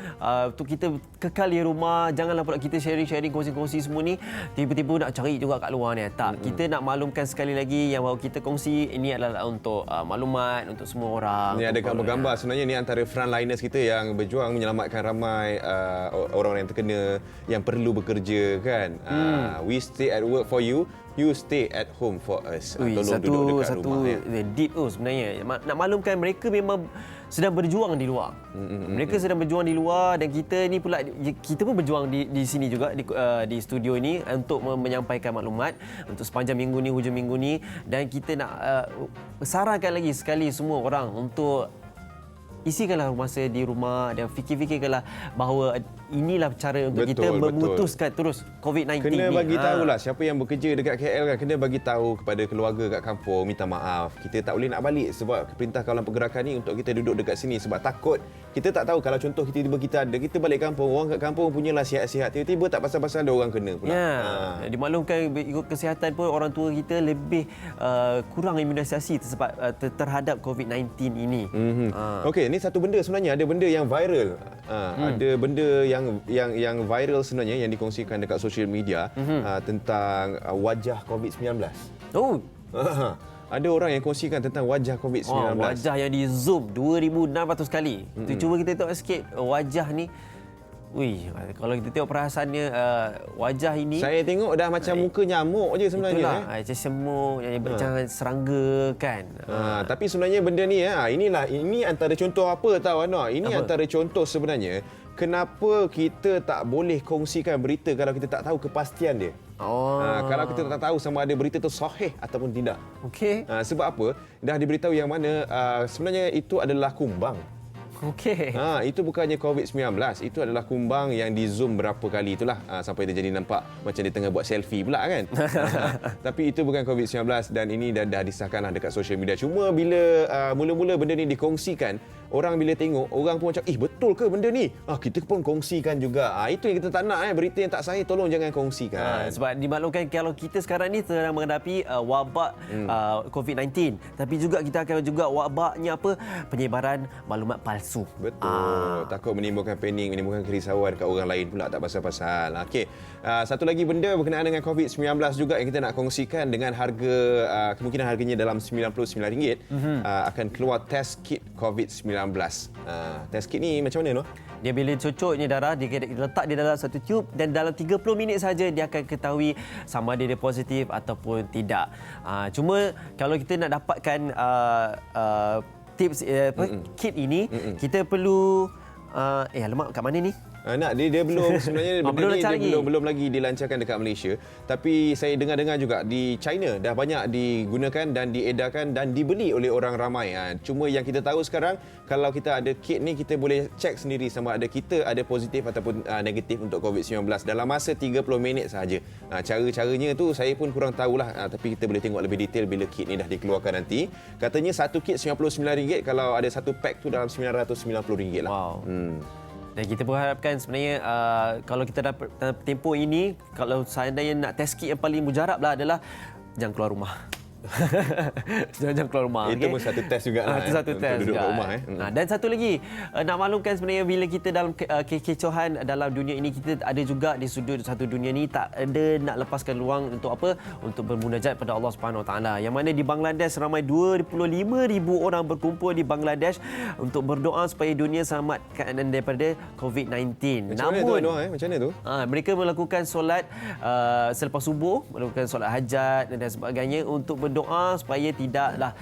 untuk kita kekal di rumah. Janganlah pula kita sharing-sharing, kongsi-kongsi semua ni tiba-tiba nak cari juga kat luar ni. Tak, kita nak maklumkan sekali lagi yang bahawa kita kongsi ini adalah untuk maklumat untuk semua orang. Ni ada gambar-gambar sebenarnya ni antara frontliners kita yang berjuang menyelamatkan ramai orang yang terkena, yang perlu bekerja kan. We stay at work for you. You stay at home for us. Tolong duduk dekat rumah. Deep tu sebenarnya. Nak maklumkan mereka memang sedang berjuang di luar. Mereka sedang berjuang di luar dan kita ni pula, kita pun berjuang di sini juga di studio ini untuk menyampaikan maklumat untuk sepanjang minggu ni, hujung minggu ni, dan kita nak sarankan lagi sekali semua orang untuk isikanlah masa di rumah dan fikir-fikirkanlah bahawa inilah cara untuk kita memutuskan terus COVID-19 ni. Kena bagi tahulah siapa yang bekerja dekat KL kan, kena bagi tahu kepada keluarga kat kampung, minta maaf. Kita tak boleh nak balik sebab perintah kawalan pergerakan ni untuk kita duduk dekat sini sebab takut. Kita tak tahu kalau contoh tiba-tiba kita balik kampung, orang kat kampung punyalah sihat-sihat, tiba-tiba tak pasal-pasal ada orang kena pula. Dimaklumkan ikut kesihatan pun orang tua kita lebih kurang imunisasi terhadap COVID-19 ini. Okey, ni satu benda sebenarnya, ada benda yang viral. Ada benda yang viral sebenarnya yang dikongsikan dekat social media tentang wajah COVID-19. Oh. Ada orang yang kongsikan tentang wajah COVID-19. Wajah yang di zoom 2,600 kali. Cuba kita tengok sikit wajah ni. Kalau kita tengok perasaannya wajah ini, saya tengok dah macam muka nyamuk je sebenarnya. Itulah, macam semut, macam serangga kan. Tapi sebenarnya benda ni ini antara contoh apa tahu Anwar? Ini antara contoh sebenarnya kenapa kita tak boleh kongsikan berita kalau kita tak tahu kepastian dia. Kalau kita tak tahu sama ada berita itu sahih ataupun tidak. Okey. Sebab apa? Dah diberitahu yang mana sebenarnya itu adalah kumbang. Okey. Itu bukannya COVID-19, itu adalah kumbang yang di zoom berapa kali itulah sampai dia jadi nampak macam dia tengah buat selfie pula kan. Tapi itu bukan COVID-19 dan ini dah disahkanlah dekat social media. Cuma bila mula-mula benda ni dikongsikan, orang bila tengok, orang pun macam, betul ke benda ni? Kita pun kongsikan juga. Itu yang kita tak nak, berita yang tak sahih tolong jangan kongsikan. Sebab dimaklumkan kalau kita sekarang ni sedang menghadapi wabak COVID-19, tapi juga kita akan juga wabaknya penyebaran maklumat palsu. Betul. Takut menimbulkan panik, menimbulkan kerisauan kat orang lain pula tak pasal-pasal. Okey. Satu lagi benda berkenaan dengan COVID-19 juga yang kita nak kongsikan dengan harga kemungkinan harganya dalam RM99 akan keluar test kit COVID-19. Test kit ni macam mana, Noh? Dia bila cocoknya darah, dia letak di dalam satu tube dan dalam 30 minit saja dia akan ketahui sama ada dia positif ataupun tidak. Cuma kalau kita nak dapatkan tips kit ini, kita perlu alamak kat mana ni? Dia belum sebenarnya benda ni belum lagi dilancarkan dekat Malaysia, tapi saya dengar-dengar juga di China dah banyak digunakan dan diedarkan dan dibeli oleh orang ramai. Cuma yang kita tahu sekarang, kalau kita ada kit ni, kita boleh cek sendiri sama ada kita ada positif ataupun negatif untuk COVID-19 dalam masa 30 minit sahaja. Cara-caranya tu saya pun kurang tahulah, tapi kita boleh tengok lebih detail bila kit ni dah dikeluarkan nanti. Katanya satu kit RM99, kalau ada satu pack tu dalam RM990 lah. Wow. Dan kita berharapkan sebenarnya kalau kita dapat tempoh ini, kalau seandainya nak test kit yang paling mujarab lah adalah jangan keluar rumah. Jangan keluar rumah. Itu pun satu test juga lah. Itu satu test duduk juga. kat rumah. Dan satu lagi, nak maklumkan sebenarnya bila kita dalam kekecohan dalam dunia ini, kita ada juga di sudut satu dunia ni tak ada nak lepaskan ruang untuk apa? Untuk bermunajat pada Allah Subhanahu Wa Taala. Yang mana di Bangladesh ramai 25,000 orang berkumpul di Bangladesh untuk berdoa supaya dunia selamatkan daripada COVID-19. Namun macam mana tu? Mereka melakukan solat selepas subuh, melakukan solat hajat dan sebagainya untuk berdoa supaya tidaklah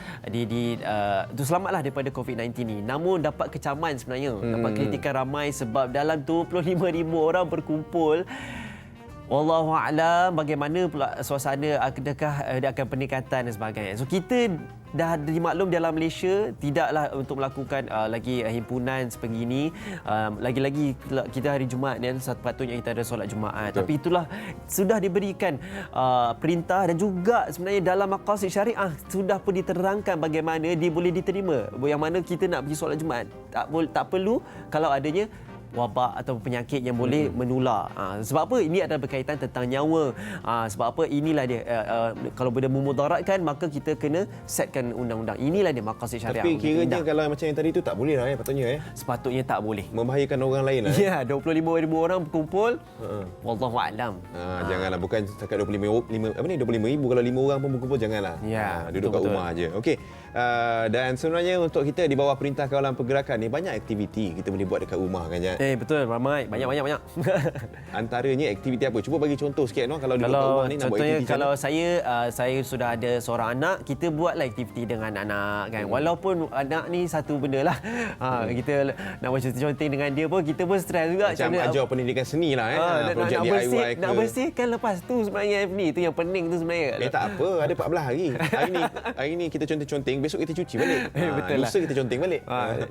selamatlah daripada COVID-19 ni. Namun dapat kecaman sebenarnya, dapat kritikan ramai sebab dalam 25,000 orang berkumpul. Wallahu a'lam bagaimana pula suasana, adakah dia akan peningkatan dan sebagainya. So kita dah dimaklum dalam Malaysia tidaklah untuk melakukan lagi himpunan sebegini. Lagi-lagi kita hari Jumaat ni sepatutnya kita ada solat Jumaat. Betul. Tapi itulah sudah diberikan perintah dan juga sebenarnya dalam maqasid syariah sudah pun diterangkan bagaimana dia boleh diterima. Yang mana kita nak pergi solat Jumaat tak perlu kalau adanya wabak atau penyakit yang boleh menular. Sebab apa? Ini adalah berkaitan tentang nyawa. Sebab apa? Inilah dia. Kalau benda memudaratkan, maka kita kena setkan undang-undang. Inilah dia maqasid syariah. Tapi kiranya kalau macam yang tadi tu tak boleh lah patutnya Sepatutnya tak boleh. membahayakan orang lain lah. Ya, 25,000 orang berkumpul. Wallahu a'lam. Janganlah, bukan setakat 25,000 kalau 5 orang pun berkumpul, janganlah. Ya, Duduk kat rumah aje. Okey. Dan sebenarnya untuk kita di bawah Perintah Kawalan Pergerakan ni banyak aktiviti kita boleh buat dekat rumah kan, Jad? Betul, ramai. Banyak. Antaranya aktiviti apa? Cuba bagi contoh sikit, Noh, kalau duduk kat rumah ni nak buat contohnya aktiviti. kalau saya sudah ada seorang anak, kita buatlah aktiviti dengan anak kan. Walaupun anak ni satu benda lah. Kita nak buat conteng dengan dia pun, kita pun stres juga. Macam ajar pendidikan seni lah, projek nak DIY ke. Nak bersihkan lepas tu sebenarnya ni tu yang pening tu sebenarnya. Tak apa, ada 14 hari. Hari ni kita conteng-conteng, besok kita cuci balik. Betul lah. Lusa kita conteng balik.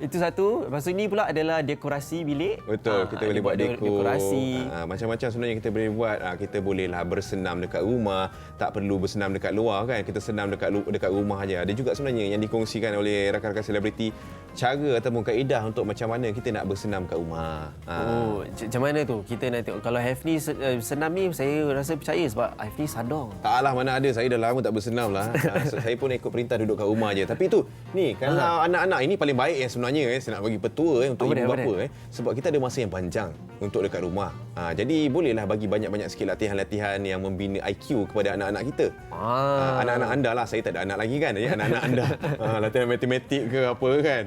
Itu satu. Lepas tu ni pula adalah dekorasi bilik. Betul, kita boleh buat dekorasi. Macam-macam sebenarnya kita boleh buat. Kita bolehlah bersenam dekat rumah, tak perlu bersenam dekat luar kan. Kita senam dekat rumah aja. Ada juga sebenarnya yang dikongsikan oleh rakan-rakan selebriti cara ataupun kaedah untuk macam mana kita nak bersenam kat rumah. Macam mana tu? Kita nak tengok. Kalau Hafni senam ni, saya rasa percaya sebab Hafni sadar. Taklah, mana ada, saya dah lama tak bersenam lah. Saya pun ikut perintah duduk kat rumah je. Tapi tu, ni kalau anak-anak ini paling baik yang sebenarnya saya nak bagi petua untuk ibu bapa sebab kita ada masa yang panjang untuk dekat rumah. Jadi bolehlah bagi banyak-banyak sikit latihan-latihan yang membina IQ kepada anak-anak kita. Anak-anak anda lah, saya tak ada anak lagi kan. Anak-anak anda latihan matematik ke apa kan.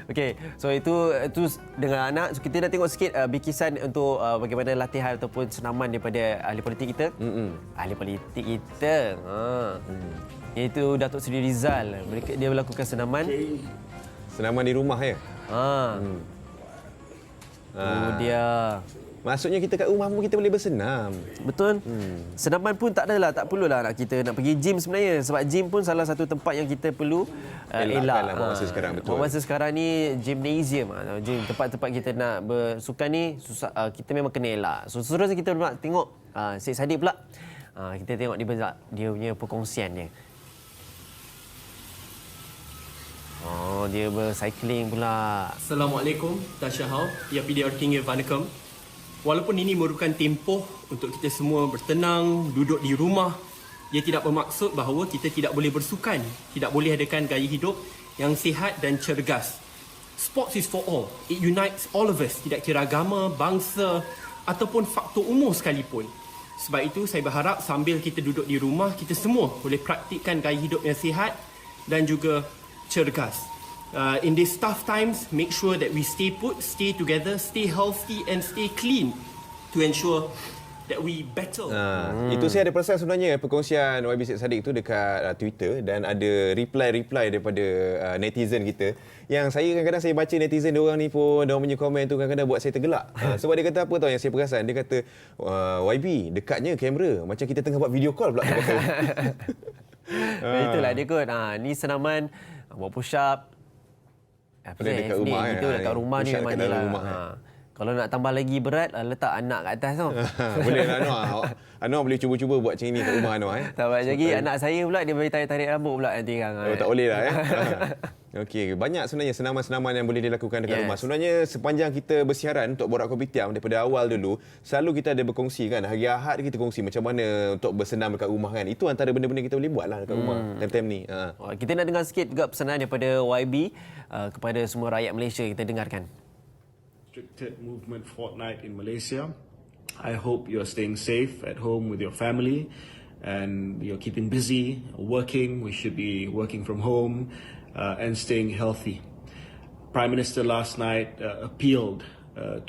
Okey, so itu dengan anak. So, kita dah tengok sikit bikisan untuk bagaimana latihan ataupun senaman daripada ahli politik kita. Ahli politik kita. Iaitu Datuk Seri Rizal. Dia melakukan senaman. Senaman di rumah ya. Dia. Maksudnya kita kat rumah pun kita boleh bersenam. Betul. Senaman pun tak perlulah kita nak pergi gym sebenarnya. Sebab gym pun salah satu tempat yang kita perlu elak. Buat masa sekarang, betul. Buat masa sekarang ni gymnasium. Gym, tempat-tempat kita nak bersukan ni kita memang kena elak. So seterusnya kita nak tengok Syed Saddiq pula. Kita tengok dia punya perkongsian dia. Dia bercycling pula. Assalamualaikum, Tashahau, ya PDR King Vanakkam. Walaupun ini merupakan tempoh untuk kita semua bertenang, duduk di rumah, ia tidak bermaksud bahawa kita tidak boleh bersukan, tidak boleh adakan gaya hidup yang sihat dan cergas. Sports is for all. It unites all of us, tidak kira agama, bangsa ataupun faktor umur sekalipun. Sebab itu saya berharap sambil kita duduk di rumah, kita semua boleh praktikkan gaya hidup yang sihat dan juga cergas. In these tough times, make sure that we stay put, stay together, stay healthy and stay clean to ensure that we battle. Itu saya ada perasan sebenarnya perkongsian YB Syed Saddiq tu dekat Twitter dan ada reply daripada netizen kita yang saya kadang-kadang saya baca netizen diorang ni pun diorang punya komen tu kadang-kadang buat saya tergelak. Sebab dia kata apa tahu yang saya perasan, dia kata YB dekatnya kamera macam kita tengah buat video call pula dia kata. Itulah dia kot. Ni senaman buat push up. Dekat rumah kita dekat rumah ni memang ni lah. Kalau nak tambah lagi berat, letak anak kat atas tu. Boleh lah Anwar. Anwar boleh cuba-cuba buat macam ni kat rumah Anwar. Tambah lagi anak saya pula dia boleh tarik-tarik rambut pula nanti kan. Tak boleh lah Okey, banyak sebenarnya senaman-senaman yang boleh dilakukan dekat rumah. Sebenarnya sepanjang kita bersiaran untuk Borak Kopitiam daripada awal dulu, selalu kita ada berkongsi kan. Hari Ahad kita kongsi macam mana untuk bersenam dekat rumah kan. Itu antara benda-benda kita boleh buat lah dekat rumah time-time ni. Kita nak dengar sikit juga pesanan daripada YB kepada semua rakyat Malaysia. Kita dengarkan. Restricted movement fortnight in Malaysia. I hope you're staying safe at home with your family and you're keeping busy, working. We should be working from home and staying healthy. Prime Minister last night appealed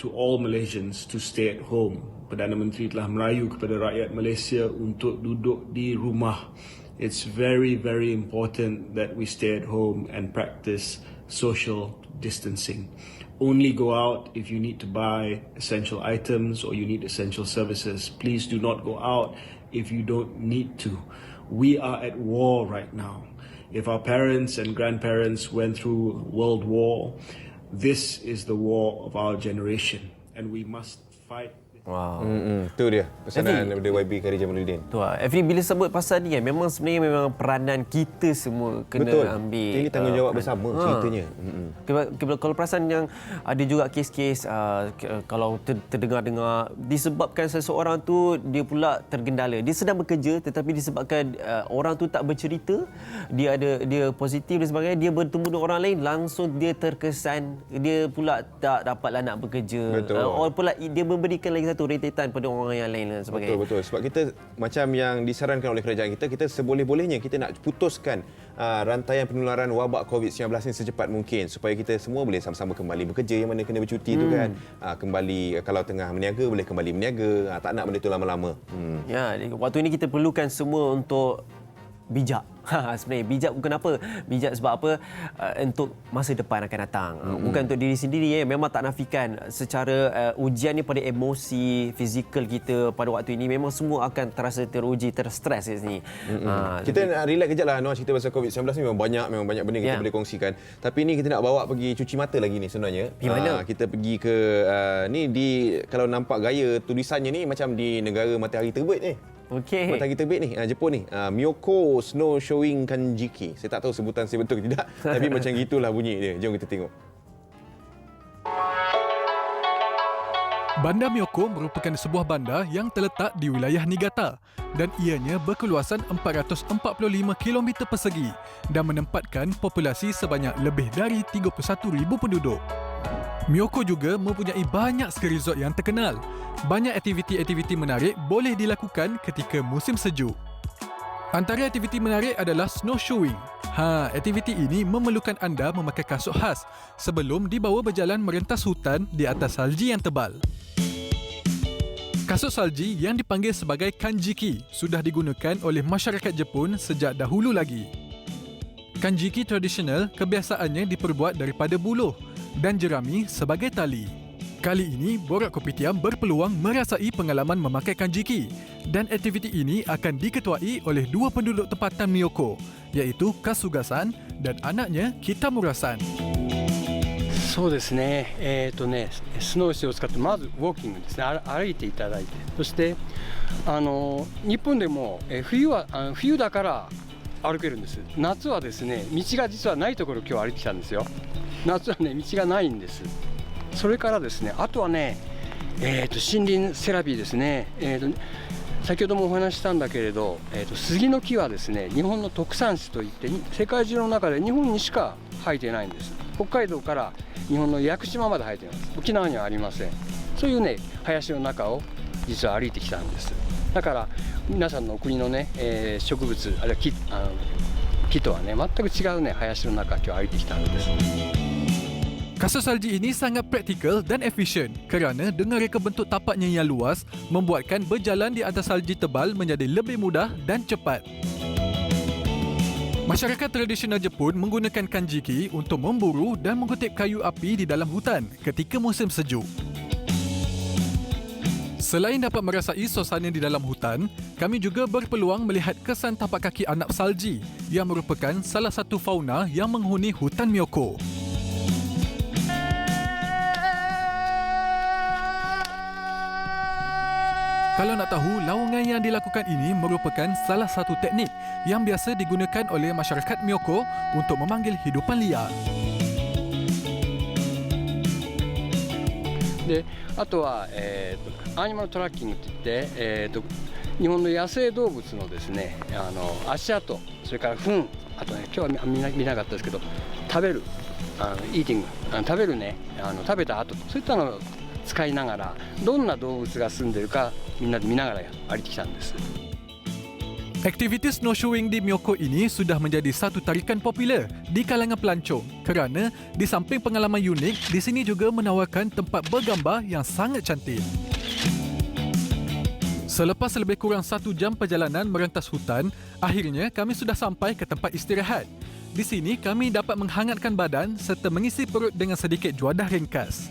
to all Malaysians to stay at home. Perdana Menteri telah merayu kepada rakyat Malaysia untuk duduk di rumah. It's very, very important that we stay at home and practice social distancing. Only go out if you need to buy essential items or you need essential services. Please do not go out if you don't need to. We are at war right now. If our parents and grandparents went through World War, this is the war of our generation, and we must fight this. Wow. Itu dia pesanan daripada YB Khairi Jamaluddin. Tu lah. Every bila sebut pasal ni kan, sebenarnya memang peranan kita semua kena ambil. Ini tanggungjawab bersama ceritanya. Kalau perasan yang ada juga kes-kes kalau terdengar-dengar disebabkan seseorang tu dia pula tergendala. Dia sedang bekerja tetapi disebabkan orang tu tak bercerita, dia positif dan sebagainya, dia bertemu dengan orang lain, langsung dia terkesan, dia pula tak dapatlah nak bekerja. Or pula dia memberikan lagi satu rentetan pada orang yang lain dan sebagainya. Betul. Sebab kita macam yang disarankan oleh kerajaan kita seboleh-bolehnya kita nak putuskan rantaian penularan wabak COVID-19 ni secepat mungkin supaya kita semua boleh sama-sama kembali bekerja, yang mana kena bercuti tu kan. Kembali kalau tengah berniaga boleh kembali berniaga. Tak nak benda tu lama-lama. Ya, waktu ini kita perlukan semua untuk bijak. Sebenarnya bijak bukan apa? Bijak sebab apa? Untuk masa depan akan datang. Bukan untuk diri sendiri. Memang tak nafikan secara ujian ni pada emosi, fizikal kita pada waktu ini memang semua akan terasa teruji, terstres kat sini. Kita nak relax kejap lah, Noah, cerita pasal COVID-19 ni memang banyak benda kita boleh kongsikan. Tapi ni kita nak bawa pergi cuci mata lagi ni sebenarnya. Di mana? Kita pergi ke ni kalau nampak gaya tulisannya ni macam di negara matahari terbit ni. Okey. Matahari terbit ni, Jepun ni. Miyoko Snow Showing Kanjiki. Saya tak tahu sebutan saya betul ke tidak, tapi macam gitulah bunyi dia. Jom kita tengok. Bandar Miyoko merupakan sebuah bandar yang terletak di wilayah Niigata dan ianya berkeluasan 445 km persegi dan menempatkan populasi sebanyak lebih dari 31,000 penduduk. Miyoko juga mempunyai banyak ski resort yang terkenal. Banyak aktiviti-aktiviti menarik boleh dilakukan ketika musim sejuk. Antara aktiviti menarik adalah snowshoeing. Aktiviti ini memerlukan anda memakai kasut khas sebelum dibawa berjalan merentas hutan di atas salji yang tebal. Kasut salji yang dipanggil sebagai kanjiki sudah digunakan oleh masyarakat Jepun sejak dahulu lagi. Kanjiki tradisional kebiasaannya diperbuat daripada buluh dan jerami sebagai tali. Kali ini, Borak Kopitiam berpeluang merasai pengalaman memakai kanjiki dan aktiviti ini akan diketuai oleh dua penduduk tempatan Miyoko, iaitu Kasuga-san dan anaknya Kitamura-san. そうですね。スノーシューを使ってまずウォーキングですね。歩いていただいて、そして日本でも冬だから歩けるんです。夏はですね、道が実はないところを今日歩いてきたんですよ。夏はね、道がないんです。それからですね、あとはね、森林セラピーですね。先ほどもお話ししたんだけれど、杉の木はですね、日本の特産種といって世界中の中で日本にしか生えていないんです。北海道から日本の屋久島まで生えています。沖縄にはありません。そういうね、林の中を実は歩いてきたんです。だから皆さんの国のね、植物あるいは木とはね、全く違うね、林の中を今日歩いてきたんです。Kasut salji ini sangat praktikal dan efisien kerana dengan reka bentuk tapaknya yang luas membuatkan berjalan di atas salji tebal menjadi lebih mudah dan cepat. Masyarakat tradisional Jepun menggunakan kanjiki untuk memburu dan mengutip kayu api di dalam hutan ketika musim sejuk. Selain dapat merasai suasana di dalam hutan, kami juga berpeluang melihat kesan tapak kaki anak salji yang merupakan salah satu fauna yang menghuni hutan Miyoko. Kalau nak tahu, laungan yang dilakukan ini merupakan salah satu teknik yang biasa digunakan oleh masyarakat Miyoko untuk memanggil hidupan liar. で、あとは、アニマルトラッキングといって、日本の野生動物のですね、足跡、それから糞、あとね、今日は見なかったですけど、食べる、イーティング、食べるね、食べた後、そういったのを使いながら、どんな動物が住んでいるかみんなで見ながら歩いてきたんです。Aktiviti snowshoeing di Miyoko ini sudah menjadi satu tarikan popular di kalangan pelancong kerana di samping pengalaman unik, di sini juga menawarkan tempat bergambar yang sangat cantik. Selepas lebih kurang 1 jam perjalanan merentas hutan, akhirnya kami sudah sampai ke tempat istirahat. Di sini kami dapat menghangatkan badan serta mengisi perut dengan sedikit juadah ringkas.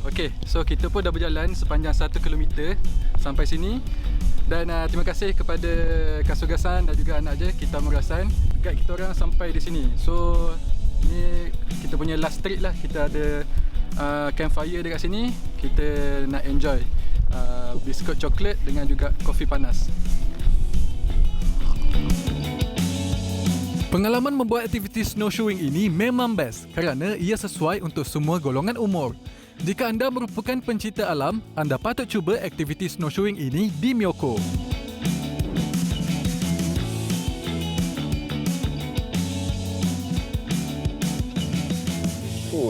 Okey, so kita pun dah berjalan sepanjang 1 km sampai sini. Dan terima kasih kepada Kasuga-san dan juga anak dia, Kitamura-san, guide kita orang sampai di sini. So, ni kita punya last trip lah. Kita ada campfire dekat sini. Kita nak enjoy biskut coklat dengan juga kopi panas. Pengalaman membuat aktiviti snowshoeing ini memang best kerana ia sesuai untuk semua golongan umur. Jika anda merupakan pencinta alam, anda patut cuba aktiviti snowshoeing ini di Miyoko.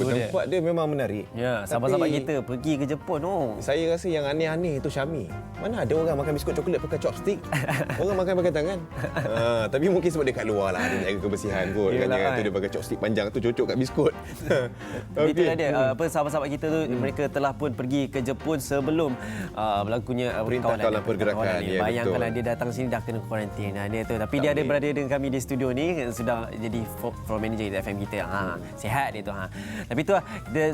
Tempat dia memang menarik. Ya, sahabat-sahabat kita pergi ke Jepun. Saya rasa yang aneh-aneh itu Syami. Mana ada orang makan biskut coklat pakai chopstick? Orang makan pakai tangan. Tapi mungkin sebab dia kat luar lah, dia jaga kebersihan kot. Katanya tu dia pakai chopstick panjang tu cocok kat biskut. Itulah dia. Sahabat-sahabat kita tu mereka telah pun pergi ke Jepun sebelum berlakunya Perintah Kawalan Pergerakan. Ya, bayangkanlah dia datang sini dah kena kuarantin. Dia tu. Tapi dia ada berada dengan kami di studio ni, sudah jadi floor manager FM kita. Sihat dia tu. Tapi tu lah,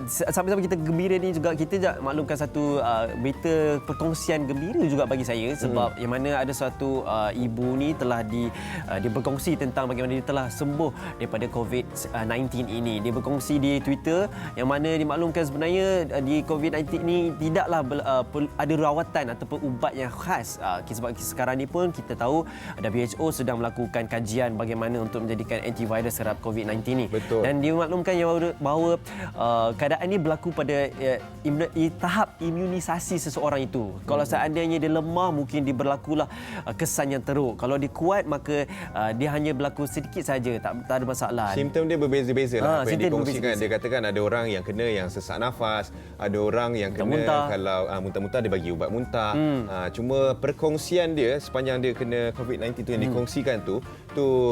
sama-sama kita gembira ni juga, kita nak maklumkan satu berita perkongsian gembira juga bagi saya, sebab yang mana ada satu ibu ni telah dia berkongsi tentang bagaimana dia telah sembuh daripada COVID-19 ini. Dia berkongsi di Twitter yang mana dimaklumkan sebenarnya di COVID-19 ni tidaklah ada rawatan ataupun ubat yang khas. Sebab sekarang ni pun kita tahu WHO sedang melakukan kajian bagaimana untuk menjadikan antivirus terhadap COVID-19 ni. Betul. Dan dimaklumkan bahawa keadaan ini berlaku pada tahap imunisasi seseorang itu. Kalau seandainya dia lemah, mungkin dia berlakulah kesan yang teruk. Kalau dia kuat, maka dia hanya berlaku sedikit saja, tak ada masalah. Simptom dia berbeza-beza lah. Apa yang dikongsikan, dia katakan ada orang yang kena yang sesak nafas, ada orang yang kena muntah. Kalau muntah-muntah dia bagi ubat muntah. Cuma perkongsian dia sepanjang dia kena COVID-19 tu yang dikongsikan tu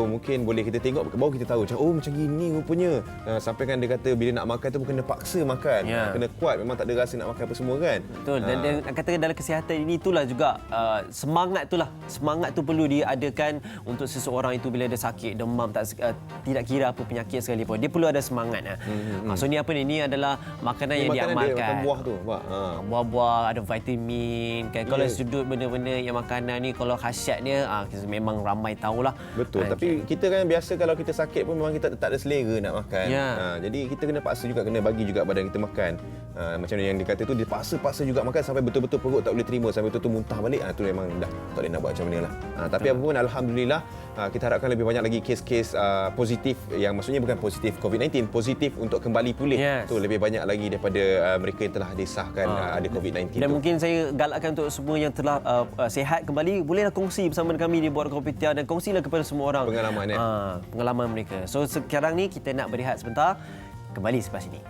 mungkin boleh kita tengok baru kita tahu macam gini rupanya. Sampai kan dia kata bila nak makan tu kena paksa makan. Kena kuat, memang tak ada rasa nak makan apa semua kan. Betul. Dan katakan dalam kesihatan ini itulah juga semangat tu perlu diadakan untuk seseorang itu bila ada sakit, demam, tidak kira apa penyakit sekalipun. Dia perlu ada semangat. So ni apa ni? Ini adalah makanan yang diamalkan. Makan buah tu. Buah-buah, ada vitamin kan. Kalau sudut benda-benda yang makanan ni, kalau khasiat dia memang ramai tahulah. Betul. Tapi kita kan biasa kalau kita sakit pun memang kita tak ada selera nak makan. Jadi kita kena paksa juga, kena bagi juga badan kita makan. Macam yang dia kata tu, dia paksa juga makan sampai betul-betul perut tak boleh terima, sampai betul-betul muntah balik. Tu memang dah tak boleh nak buat macam mana lah. Tapi apa pun alhamdulillah, kita harapkan lebih banyak lagi kes-kes positif, yang maksudnya bukan positif COVID-19, positif untuk kembali pulih. Tu lebih banyak lagi daripada mereka yang telah disahkan ada COVID-19 dan tu. mungkin saya galakkan untuk semua yang telah sihat kembali, bolehlah kongsi bersama dengan kami di Buat Kopitiam, dan kongsilah kepada semua orang pengalaman mereka. So sekarang ni kita nak berehat sebentar, kembali selepas ini.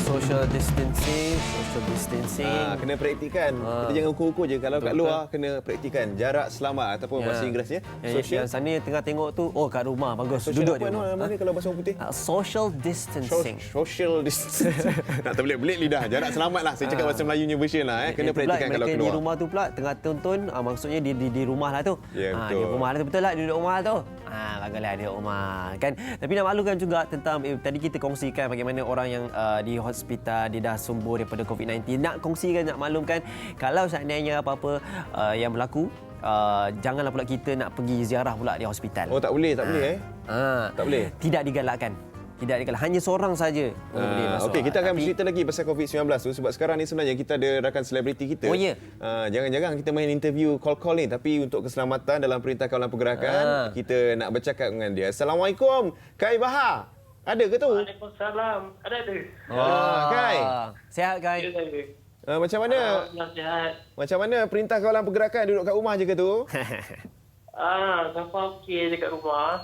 Social distancing. Kena praktikan. Kita jangan ukur-ukur je. Kalau kat luar kena praktikan jarak selamat ataupun bahasa Inggerisnya social. Yang sana tengah tengok tu, kat rumah bagus. Social duduk di rumah. Mana kalau bahasa orang putih? Social distancing. Social distancing. Nak terbelit-belit lidah. Jarak selamat lah. Saya cakap bahasa Melayunya version lah. Kena praktikan kalau keluar. Di rumah tu pula tengah tonton, maksudnya di rumah lah tu. Betul. Di rumah lah tu, betul lah, duduk rumah tu. Baguslah di rumah kan. Tapi nak maklumkan juga tentang tadi kita kongsikan bagaimana orang yang di hospital dia dah sembuh daripada COVID-19. Nak kongsikan, nak maklumkan, kalau seandainya apa-apa yang berlaku, janganlah pula kita nak pergi ziarah pula di hospital. Tak boleh tak boleh. Tidak digalakkan. Hanya seorang saja boleh masuk. Okey, kita akan bercerita lagi pasal COVID-19 tu, sebab sekarang ni sebenarnya kita ada rakan selebriti kita. Jangan-jangan kita main interview call ni, tapi untuk keselamatan dalam Perintah Kawalan Pergerakan, kita nak bercakap dengan dia. Assalamualaikum, Kai Bahar. Ada ke tu? Waalaikumsalam. Ada. Kai. Sihat, Kai? Macam mana? Sihat. Macam mana Perintah Kawalan Pergerakan, duduk kat rumah je ke tu? Nampak okey je kat rumah.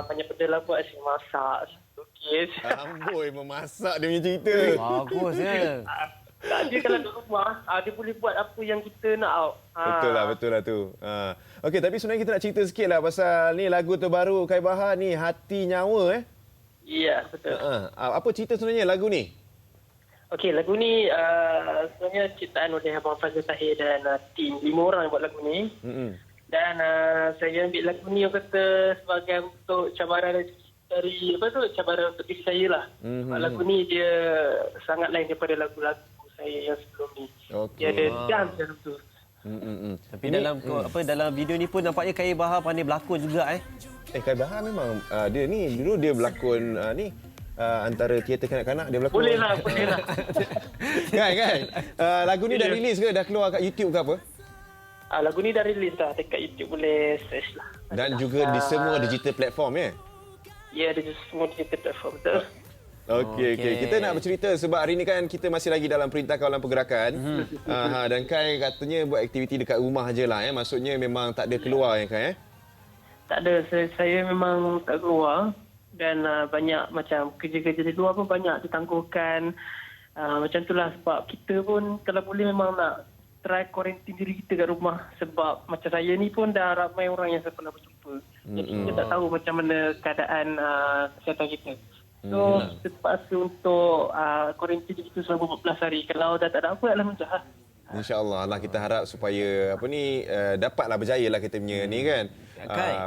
Banyak benda lah buat, asyik masak. Okey. Amboi, memasak dia punya cerita. Bagus ya. Dia kalau kat rumah, dia boleh buat apa yang kita nak. Betul lah tu. Okey, tapi sebenarnya kita nak cerita sikit lah pasal ni lagu terbaru Kai Bahar ni, Hati Nyawa. Ya, betul. Apa cerita sebenarnya lagu ni? Okey, lagu ni sebenarnya ciptaan oleh Abang Fazil Tahir dan tim 5 orang yang buat lagu ni. Dan saya ambil lagu ni, orang kata, sebagai untuk cabaran dari cabaran untuk diri saya lah. Lagu ni dia sangat lain daripada lagu-lagu saya yang sebelum ni. Dia ada dance dalam tu. Tapi dalam video ni pun nampaknya Khairi Bahar pandai berlakon juga Khairi Bahar memang dia ni dulu dia berlakon antara teater kanak-kanak dia berlakon. Boleh lah. Kan. Lagu ni dah rilis ke? Dah keluar kat YouTube ke apa? Lagu ni dah rilis dah dekat YouTube, boleh search lah. Dan juga di semua digital platform ya? Ya, di semua digital platform, betul. Okey. Kita nak bercerita sebab hari ni kan kita masih lagi dalam Perintah Kawalan Pergerakan. Dan Kai katanya buat aktiviti dekat rumah je lah Maksudnya memang tak ada keluar Kai Tak ada, saya memang tak keluar. Dan banyak macam kerja-kerja di luar pun banyak ditangguhkan. Macam itulah sebab kita pun kalau boleh memang nak try kuarantin diri kita kat rumah. Sebab macam saya ni pun dah ramai orang yang saya pernah berjumpa. Jadi kita tak tahu macam mana keadaan kesihatan kita. So, kita terpaksa untuk kuarantin diri kita selama 14 hari. Kalau dah tak ada apa, alhamdulillah. InsyaAllah lah kita harap supaya dapatlah berjaya lah kita punya ni kan.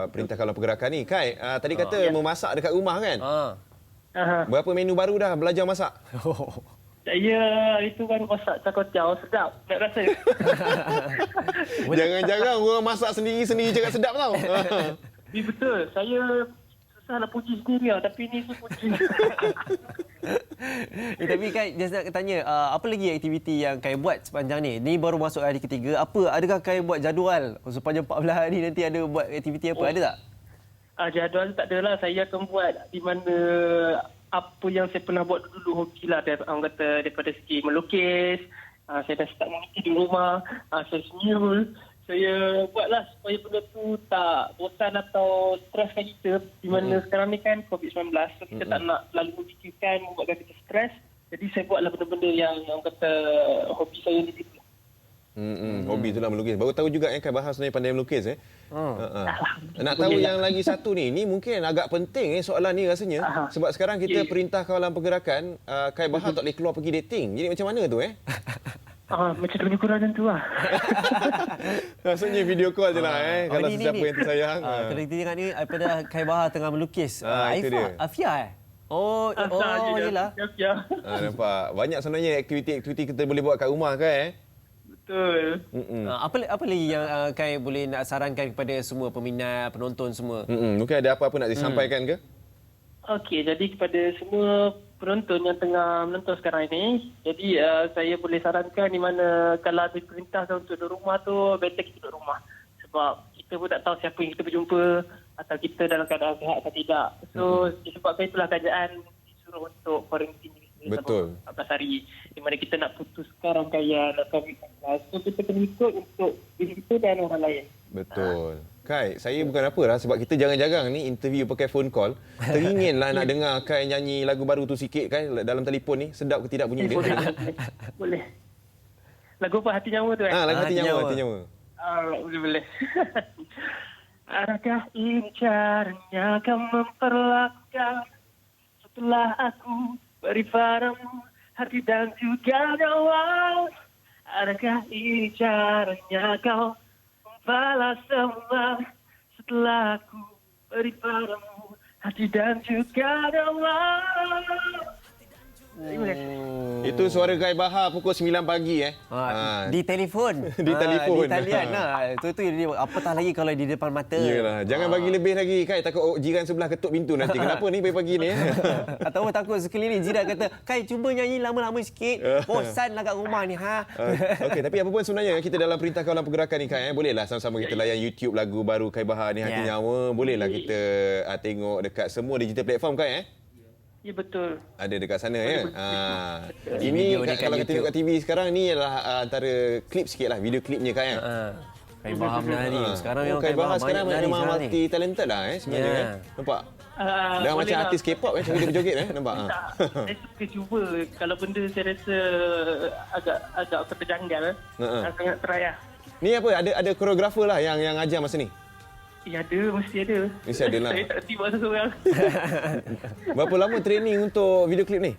Perintah Kawalan Pergerakan ni. Kai, tadi kata memasak dekat rumah kan? Berapa menu baru dah belajar masak? Saya itu kan masak cakotjau, sedap. Tak rasa. Jangan-jangan orang masak sendiri-sendiri cakap sedap tau. Betul. Saya susah nak puji sendiri tapi ni saya puji. Tapi Kai, just nak tanya, apa lagi aktiviti yang Kai buat sepanjang ni? Ni baru masuk hari ketiga. Adakah Kai buat jadual sepanjang 14 hari nanti ada buat aktiviti apa? Ada tak? Jadual tak adalah. Saya akan buat di mana apa yang saya pernah buat dulu hobi lah. Orang kata daripada segi melukis. Saya dah start melukis di rumah. Saya senyum. Saya buatlah supaya benda tu tak bosan atau streskan kita. Di mana sekarang ni kan COVID-19. So kita tak nak lalu memikirkan, membuatkan kita stres. Jadi saya buatlah benda-benda yang orang kata hobi saya ni. Hobi tu lah melukis. Baru tahu juga Kai Bahar sebenarnya pandai melukis Nak tahu yang lagi satu ni mungkin agak penting soalan ni rasanya. Sebab sekarang kita Perintah Kawalan Pergerakan, Kai Bahar tak boleh keluar pergi dating. Jadi macam mana tu macam lebih kurang macam tu lah. Maksudnya video call je lah kalau sesiapa yang tersayang. Kalau kita tengok ni daripada Kai Bahar tengah melukis. Itu dia. Afia yelah. Nampak. Banyak sebenarnya aktiviti-aktiviti kita boleh buat kat rumah kan Betul. Apa lagi yang Kai boleh nak sarankan kepada semua peminat, penonton semua? Mungkin ada apa-apa nak disampaikan ke? Okey, jadi kepada semua penonton yang tengah menonton sekarang ini, jadi saya boleh sarankan di mana kalau ada perintahkan untuk duduk rumah tu, better kita duduk rumah. Sebab kita pun tak tahu siapa yang kita berjumpa atau kita dalam keadaan sihat atau tidak. So, disebabkan itulah kerajaan disuruh untuk kuarantin Betul. 14 hari. Di mana kita nak putuskan rangkaian COVID-19. So, kita kena ikut untuk diri kita dan orang lain. Betul. Kai, saya bukan apa lah sebab kita jarang-jarang ni interview pakai phone call. Teringinlah nak dengar Kai nyanyi lagu baru tu sikit Kai dalam telefon ni. Sedap ke tidak bunyi dia? Boleh. Lagu apa? Hati Nyawa tu lagu Hati Nyawa. Boleh. Adakah ini caranya kau memperlakukan setelah aku beri padamu hati dan juga nyawa? Adakah ini caranya kau balas semua setelah aku beri padamu hati dan juga nyawa? Itu suara Kai Bahar pukul 9 pagi Di telefon. Di telefon. Di talian Itu dia apatah lagi kalau di depan mata. Yalah, jangan bagi lebih lagi Kai, takut jiran sebelah ketuk pintu nanti. Kenapa ni pagi-pagi ni? Atau takut sekeliling jiran kata, Kai cuba nyanyi lama-lama sikit. Bosanlah kat rumah ni Okey, tapi apa pun sebenarnya kita dalam Perintah Kawalan Pergerakan ni Kai, bolehlah sama-sama kita layan YouTube lagu baru Kai Bahar ni Hati Nyawa. Bolehlah kita tengok dekat semua digital platform Kai Ya, betul. Ada dekat sana Ini kalau kita tengok kat TV sekarang ni adalah antara klip sikit lah, video klipnya Kai Kai Bahar menari. Sekarang Kai Bahar sekarang memang multi talented lah sebenarnya Nampak? Dah macam artis K-pop joget-joget nampak? Saya suka cuba. Kalau benda saya rasa agak terjanggal, sangat try lah. Ni apa? Ada koreografer lah yang ajar masa ni? Ya, mesti ada. Mesti ada lah. Saya tak tiba seorang. Berapa lama training untuk video klip ni?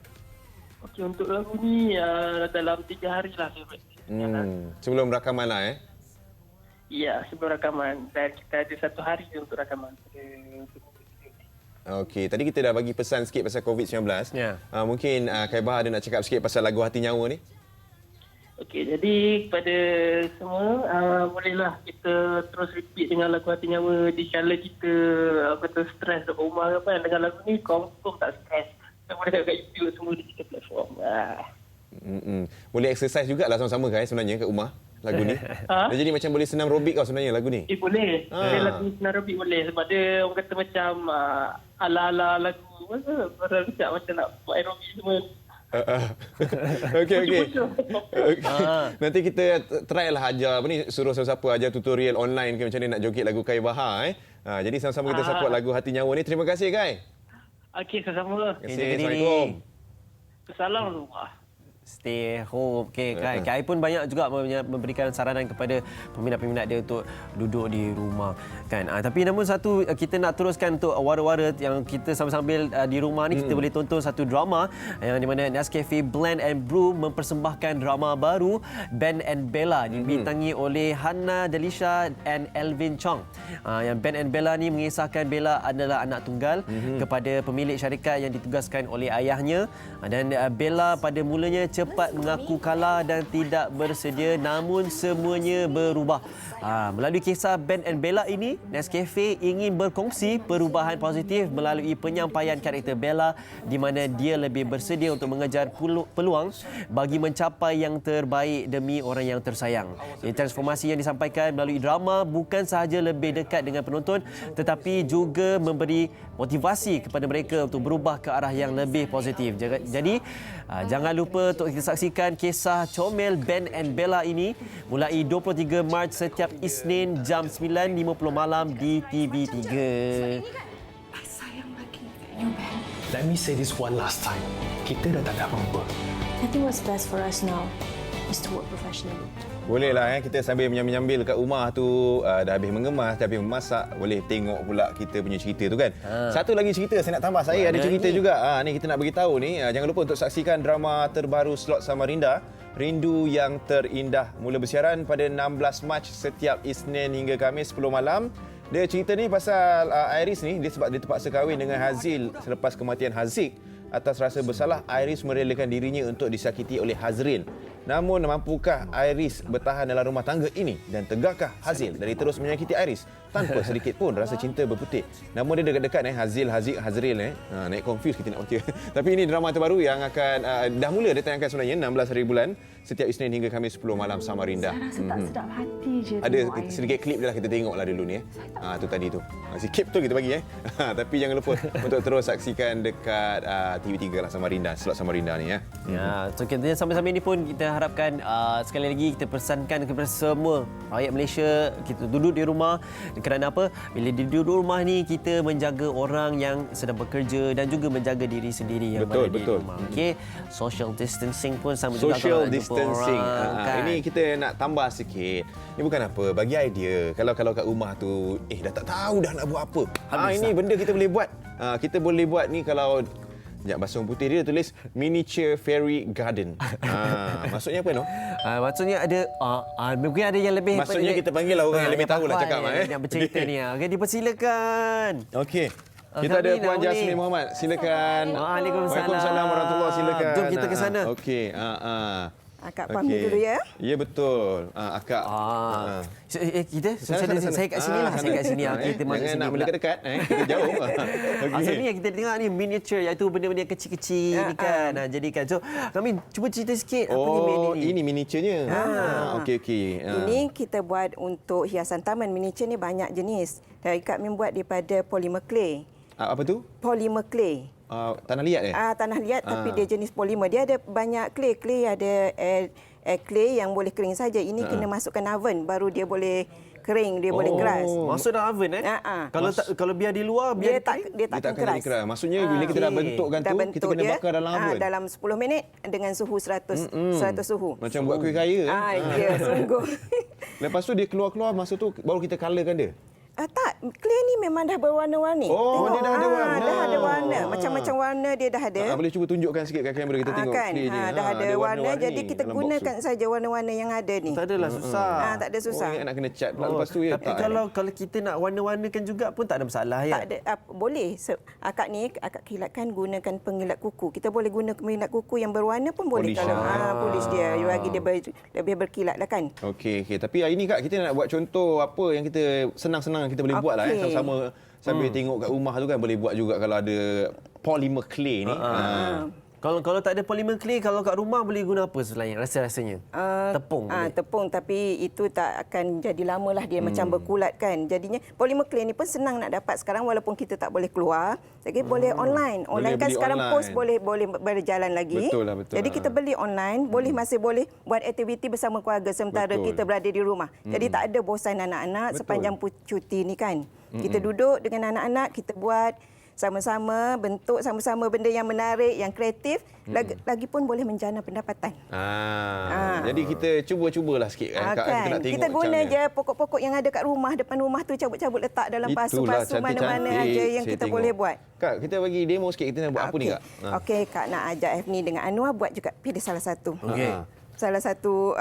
Okey, untuk lagu ni dalam 3 hari lah saya buat. Sebelum rakaman lah Ya, sebelum rakaman. Dan kita ada 1 hari untuk rakaman. Okey, tadi kita dah bagi pesan sikit pasal COVID-19. Mungkin Kai Bahar ada nak cakap sikit pasal lagu Hati Nyawa ni? Okey, jadi kepada semua, bolehlah kita terus repeat dengan lagu Hati Nyawa di kala kita stres dekat rumah ke apa. Dengan lagu ni confirm tak stres. Kita boleh kat YouTube semua di kita platform. Boleh exercise jugalah sama-sama guys sebenarnya kat rumah lagu ni. Dia jadi macam boleh senam aerobik kau sebenarnya lagu ni. Boleh. Lagu senam aerobik boleh. Sebab dia orang kata macam ala-ala lagu. Macam nak buat aerobik semua. Okey. Nanti kita try lah ajar apa ni, suruh siapa ajar tutorial online ke macam ni nak joget lagu Kai Bahar jadi sama-sama kita support lagu Hati Nyawa ni. Terima kasih Kai. Okey, sama-sama. Terima kasih. Assalamualaikum. Assalamualaikum. Stay home. Okay, kan. Kai pun banyak juga memberikan saranan kepada peminat-peminat dia untuk duduk di rumah. Kan. Tapi namun satu, kita nak teruskan untuk wara-wara yang kita sambil-sambil di rumah ni, kita boleh tonton satu drama yang di mana Nescafe Blend and Brew mempersembahkan drama baru Ben and Bella, dibintangi oleh Hannah Delisha and Elvin Chong. Yang Ben and Bella ni mengisahkan Bella adalah anak tunggal kepada pemilik syarikat yang ditugaskan oleh ayahnya, dan Bella pada mulanya cepat mengaku kalah dan tidak bersedia, namun semuanya berubah. Melalui kisah Ben and Bella ini, Nescafe ingin berkongsi perubahan positif melalui penyampaian karakter Bella di mana dia lebih bersedia untuk mengejar peluang bagi mencapai yang terbaik demi orang yang tersayang. Transformasi yang disampaikan melalui drama bukan sahaja lebih dekat dengan penonton tetapi juga memberi motivasi kepada mereka untuk berubah ke arah yang lebih positif. Jadi, jangan lupa untuk kita saksikan kisah comel Ben and Bella ini mulai 23 Mac setiap Isnin jam 9.50 malam di TV3. Sayang lagi you, Ben. Let me say this one last time. Kita dah tak ada apa-apa. I think what's best for us now is to work professionally. Bolehlah kita sambil menyambil-nyambil kat rumah tu, dah habis mengemas, dah habis memasak, boleh tengok pula kita punya cerita tu kan. Satu lagi cerita saya nak tambah, saya ada cerita juga. Ni kita nak bagi tahu ni, jangan lupa untuk saksikan drama terbaru Slot Samarinda, Rindu Yang Terindah, mula bersiaran pada 16 Mac setiap Isnin hingga Khamis 10 malam. Dia cerita ni pasal Iris ni, dia sebab dia terpaksa kahwin dengan Hazil selepas kematian Haziq. Atas rasa bersalah, Iris merelakan dirinya untuk disakiti oleh Hazrin. Namun, mampukah Iris bertahan dalam rumah tangga ini? Dan tegakkah Hazil dari terus menyakiti Iris tanpa sedikit pun rasa cinta berputih? Namun dia dekat-dekat Hazil, Haziq, Hazril naik confuse kita nak baca. Tapi ini drama terbaru yang akan dah mula ditayangkan sebenarnya 16 hari bulan setiap Isnin hingga Khamis 10 malam Samarinda. Saya rasa tak sedap hati je. Ada sedikit klip dia lah, kita tengoklah dulu ni. Tu tadi tu. Sikit tu kita bagi Tapi jangan lupa untuk terus saksikan dekat TV3 lah Samarinda, Slot Samarinda ni Ya, so kita sambil-sambil ni pun kita harapkan sekali lagi kita pesankan kepada semua rakyat Malaysia, kita duduk di rumah. Kerana apa? Bila duduk rumah ni kita menjaga orang yang sedang bekerja dan juga menjaga diri sendiri yang berada di rumah. Okey, social distancing pun sama juga. Social distancing. Ini kita nak tambah sikit. Ini bukan apa, bagi idea. Kalau kat rumah tu dah tak tahu dah nak buat apa. Ini benda kita boleh buat. Kita boleh buat ni kalau sekejap, basung putih dia tulis miniature fairy garden. Maksudnya apa no? Maksudnya ada mungkin ada yang lebih. Maksudnya kita panggil lah orang yang lebih tahu lah cakap yang bercerita ni. Okey, dipersilakan. Okey. Kita ada Puan Jasmine Muhammad. Silakan. Waalaikumsalam warahmatullahi wabarakatuh. Silakan. Jom kita ke sana. Okey. Akak pamit dulu ya. Ya betul. Akak. Kita saya kat sini lah. Saya kat sini. Kita masuk sini. Nak mendekat-dekat. Kita jauh. Asal ni yang kita tengok ni miniature, iaitu benda-benda kecil-kecil ni kan. Jadi kan. So, kami cuba cerita sikit apa ni. Ini miniaturenya. Okey. Ini kita buat untuk hiasan taman. Miniature ni banyak jenis. Dari kami buat daripada polymer clay. Apa tu? Polymer clay. Tanah liat tanah liat tapi dia jenis polimer. Dia ada banyak clay. Clay ada clay yang boleh kering saja. Ini kena masukkan oven baru dia boleh kering, dia boleh keras. Masuk dalam oven Kalau biar di luar dia tak keras. Maksudnya bila kita dah bentukkan tu, kita kena bakar dalam oven. Dalam 10 minit dengan suhu 100 suhu. Macam buat kuih kaya. Ya, sungguh. Lepas tu dia keluar masa tu baru kita colourkan dia. Tak, clay ni memang dah berwarna-warni. Dia dah ada warna. Dah ada warna. Macam-macam warna dia dah ada. Boleh cuba tunjukkan sikit kat kamera kita tengok Kan? clay ni. Dah ada warna, jadi kita dalam box gunakan tu. saja warna-warna yang ada ni. Tak adalah susah. Tak ada susah. Oh, ingat nak kena cat pula lepas tu ya. Tapi kalau kita nak warna-warnakan juga pun tak ada masalah ya. Tak ada, boleh. Akak ni, akak kilatkan gunakan pengilat kuku. Kita boleh guna pengilat kuku yang berwarna pun boleh. Polish Kalau lah. polish dia, bagi dia lebih berkilat lah kan. Okey. Tapi hari ni Kak, kita nak buat contoh apa yang kita senang-senang kita boleh buat lah sama-sama sambil tengok kat rumah tu kan, boleh buat juga kalau ada polymer clay ni. Kalau tak ada polymer clay, kalau kat rumah boleh guna apa selain rasanya? Tepung. Tepung, tapi itu tak akan jadi lama lah dia macam berkulat kan. Jadinya polymer clay ni pun senang nak dapat sekarang walaupun kita tak boleh keluar. Jadi boleh online. Online kan sekarang online. Post boleh berjalan lagi. Betul. Jadi kita beli online, masih boleh buat aktiviti bersama keluarga sementara kita berada di rumah. Jadi tak ada bosan anak-anak sepanjang cuti ni kan. Kita duduk dengan anak-anak, kita buat sama-sama, bentuk sama-sama benda yang menarik, yang kreatif, lagipun boleh menjana pendapatan. Jadi kita cubalah sikit kan. Kan? Kita guna je pokok-pokok yang ada kat rumah, depan rumah tu cabut-cabut letak dalam pasu-pasu mana-mana aja yang kita boleh buat. Kak, kita bagi demo sikit kita nak buat apa ni Kak? Okey, Kak nak ajak Afni dengan Anwar buat juga. Pilih salah satu. Okey. Salah satu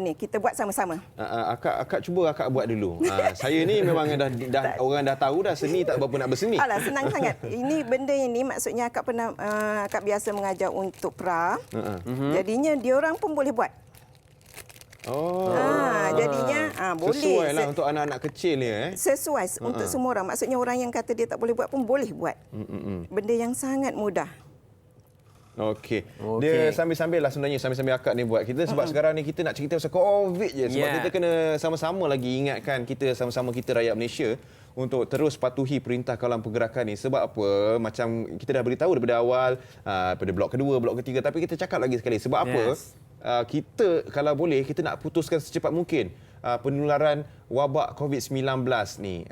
ni kita buat sama-sama. Akak cuba akak buat dulu. Saya ni memang dah orang dah tahu dah seni tak berapa nak berseni. Alah, senang sangat. Ini benda ini maksudnya akak pernah akak biasa mengajar untuk pra. Jadinya diorang pun boleh buat. Jadinya boleh. Sesuai lah untuk anak-anak kecil ni Sesuai untuk semua orang. Maksudnya orang yang kata dia tak boleh buat pun boleh buat. Benda yang sangat mudah. Okey. Dia sambil-sambil lah sebenarnya, sambil-sambil akak ni buat kita sebab sekarang ni kita nak cerita pasal COVID je. Sebab kita kena sama-sama lagi ingatkan kita sama-sama kita rakyat Malaysia untuk terus patuhi perintah kawalan pergerakan ni. Sebab apa? Macam kita dah beritahu daripada awal, pada blok kedua, blok ketiga, tapi kita cakap lagi sekali. Sebab apa? Kita kalau boleh kita nak putuskan secepat mungkin penularan wabak COVID-19 ni.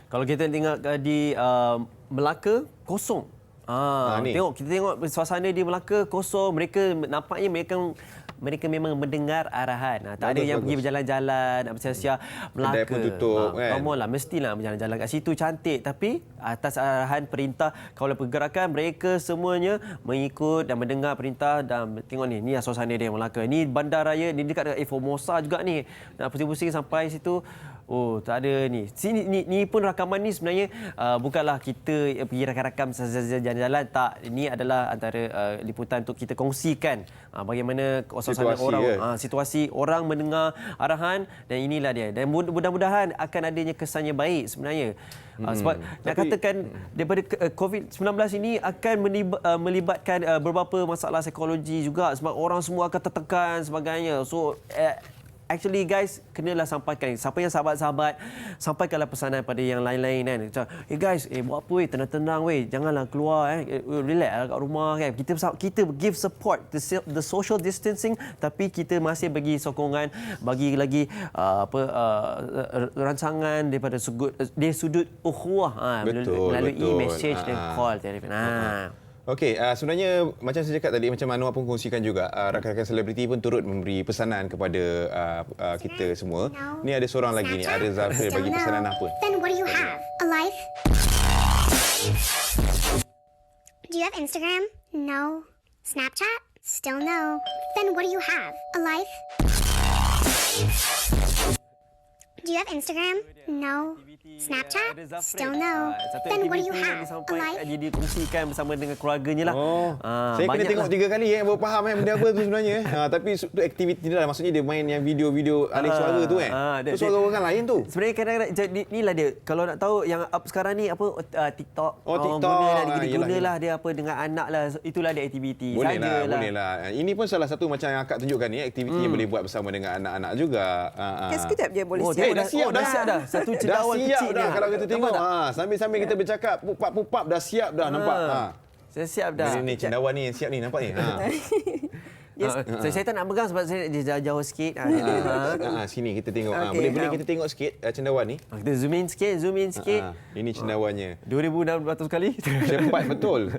Kalau kita tengok di Melaka kosong. Kita tengok suasana di Melaka kosong. Nampaknya mereka memang mendengar arahan. Tak ada yang pergi berjalan-jalan nak bersia-sia Melaka. Kedai pun tutup kan. Come on lah, mestilah berjalan-jalan kat situ cantik, tapi atas arahan perintah kawalan pergerakan mereka semuanya mengikut dan mendengar perintah. Dan tengok ni suasana dia Melaka. Ni bandaraya ni dekat Formosa juga ni. Nak pusing-pusing sampai situ. Oh, tak ada ni. Ni pun rakaman ni sebenarnya bukanlah kita pergi rakam-rakam jalan-jalan. Tak, ini adalah antara liputan untuk kita kongsikan bagaimana suasana orang, situasi orang mendengar arahan, dan inilah dia. Dan mudah-mudahan akan adanya kesannya baik sebenarnya. Sebab nak katakan daripada COVID-19 ini akan melibatkan beberapa masalah psikologi juga sebab orang semua akan tertekan sebagainya. So actually guys, kenalah sampaikan. Siapa yang sahabat-sahabat, sampaikanlah pesanan pada yang lain-lain kan. Macam, guys, buat apa tenang-tenang janganlah keluar relax lah kat rumah kan. Kita give support the social distancing, tapi kita masih bagi sokongan, bagi lagi rancangan daripada sudut ukhuwah melalui message dan call telefon. Okey, sebenarnya macam saya cakap tadi, macam Anwar pun kongsikan juga, rakan-rakan selebriti pun turut memberi pesanan kepada kita semua. Ni ada seorang lagi ni, Arya Zafir bagi pesanan apa? Then what do you have? A life? Do you have Instagram? No. Snapchat? Still no. Then what do you have? A life? Do you have Instagram? No. Snapchat? Still no. Then what do you have? A life? Dia dikongsikan bersama dengan keluarganya lah. Saya kena tengok 3 kali baru faham benda apa tu sebenarnya. Tapi tu aktiviti dia lah. Maksudnya dia main yang video-video alih suara tu tu suara orang lain tu. Sebenarnya kadang-kadang inilah dia. Kalau nak tahu yang up sekarang ni apa TikTok. TikTok. Gunalah dia apa dengan anak lah. Itulah dia aktiviti. Boleh lah. Ini pun salah satu macam yang akak tunjukkan ni, aktiviti yang boleh buat bersama dengan anak-anak juga. Sekejap je boleh dah siap dah. Satu cendawan kecil dah kalau kita tengok. Sambil-sambil kita bercakap, pupap dah siap dah nampak. Saya siap dah. Ni cendawan ni siap ni nampak ni. Saya tak nak pegang sebab saya jauh sikit. Sini kita tengok. Okey. Boleh kita tengok sikit cendawan ni? Kita zoom in sikit. Ini cendawannya. 2,600 kali. Cepat betul.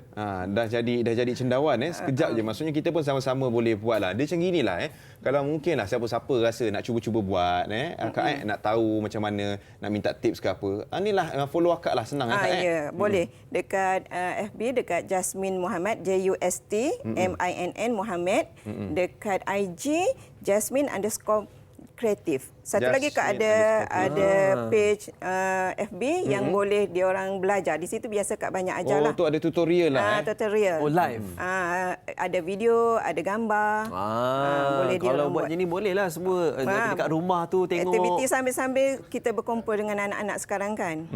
Dah jadi cendawan sekejap je. Maksudnya kita pun sama-sama boleh buat lah. Dia macam ginilah Kalau mungkin lah siapa-siapa rasa nak cuba-cuba buat Kak nak tahu macam mana, nak minta tips ke apa. Inilah follow akak lah, senang Ya, boleh. Dekat FB dekat Jasmine Muhammad, JUSTMINN Muhammad. Dekat IG Jasmine_kreatif. Satu lagi Kak ada page FB yang boleh diorang belajar. Di situ biasa Kak banyak ajar lah. Tu ada tutorial lah. Tutorial. Live. Ada video, ada gambar. Boleh kalau buat macam ni boleh lah semua dekat rumah tu tengok. Aktiviti sambil-sambil kita berkumpul dengan anak-anak sekarang kan.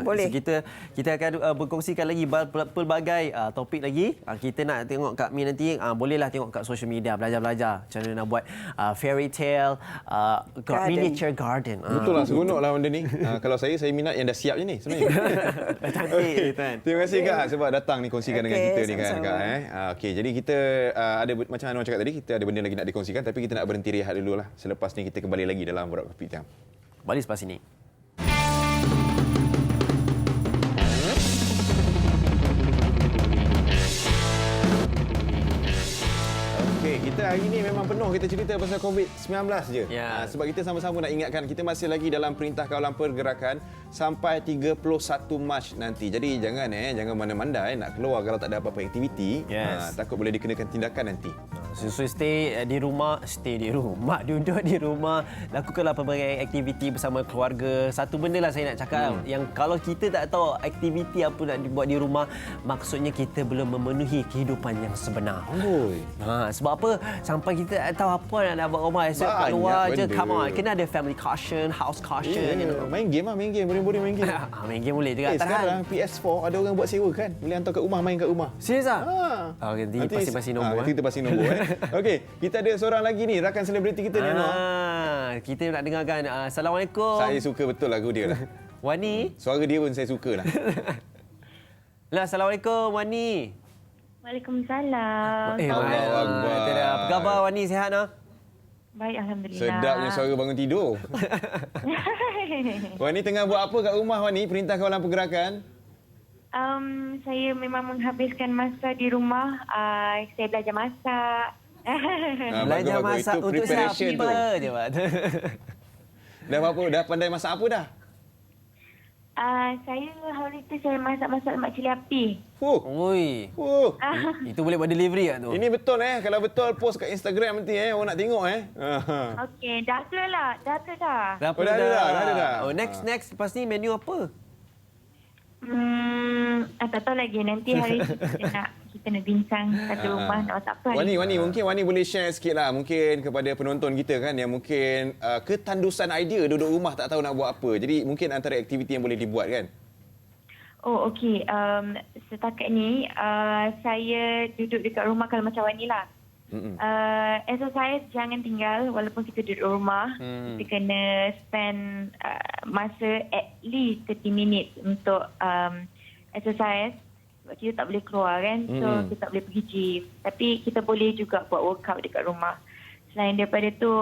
Boleh. So, kita akan berkongsikan lagi pelbagai topik lagi. Kita nak tengok Kak Mi nanti bolehlah tengok kat social media, belajar-belajar macam mana nak buat fairy tale, miniature garden. Betul lah, seronok lah benda ni. Kalau saya minat yang dah siap je ni sebenarnya. Cantik kan. Terima kasih Kak sebab datang ni kongsikan dengan kita ni kan Kak. Okey, jadi kita ada macam Anwar cakap tadi, kita ada benda lagi nak dikongsikan tapi kita nak berhenti rehat dulu lah. Selepas ni kita kembali lagi dalam Borak Kopi Hitam. Balik selepas ini. Kita hari ini memang penuh kita cerita pasal COVID-19 je. Sebab kita sama-sama nak ingatkan kita masih lagi dalam Perintah Kawalan Pergerakan sampai 31 Mac nanti. Jadi jangan mana-mana nak keluar kalau tak ada apa-apa aktiviti. Takut boleh dikenakan tindakan nanti. So stay di rumah, duduk di rumah, lakukanlah pelbagai aktiviti bersama keluarga. Satu benda lah saya nak cakap yang kalau kita tak tahu aktiviti apa nak dibuat di rumah, maksudnya kita belum memenuhi kehidupan yang sebenar. Sebab apa? Sampai kita tak tahu apa nak buat rumah, esok kat luar je, come on, kena ada family caution, house caution. Main game boleh main game. Main game boleh juga. Sekarang PS4 ada orang buat sewa kan, boleh hantar kat rumah, main kat rumah. Serius ah? Nanti pasti nombor. Nanti kita pasti nombor. Okey, kita ada seorang lagi ni, rakan selebriti kita ni. Kita nak dengarkan. Assalamualaikum. Saya suka betul lagu dia lah. Wani. Suara dia pun saya suka lah. Assalamualaikum Wani. Waalaikumsalam. Apa khabar Wani, sihat nak? Baik, alhamdulillah. Sedapnya suara bangun tidur. Wani tengah buat apa kat rumah Wani? Perintah Kawalan Pergerakan? Saya memang menghabiskan masa di rumah. Saya belajar masak. Belajar masak itu untuk siapa je, Pak? Dah pandai masak apa dah? Saya hari tu saya masak lemak cili api. Itu boleh buat delivery tak tu? Ini betul kalau betul post kat Instagram nanti orang nak tengok Okey, dah dah. Dah. Next lepas ni menu apa? Tak tahu lagi, nanti hari kita nak bincang satu rumah nak masak apa. Mungkin Wani boleh share sikit lah mungkin kepada penonton kita kan yang mungkin ketandusan idea duduk rumah tak tahu nak buat apa. Jadi mungkin antara aktiviti yang boleh dibuat kan? Okey. Setakat ni saya duduk dekat rumah kalau macam Wani lah. Exercise jangan tinggal walaupun kita duduk rumah. Kita kena spend masa at least 30 minit untuk exercise. Sebab kita tak boleh keluar kan. So kita tak boleh pergi gym. Tapi kita boleh juga buat workout dekat rumah. Selain daripada tu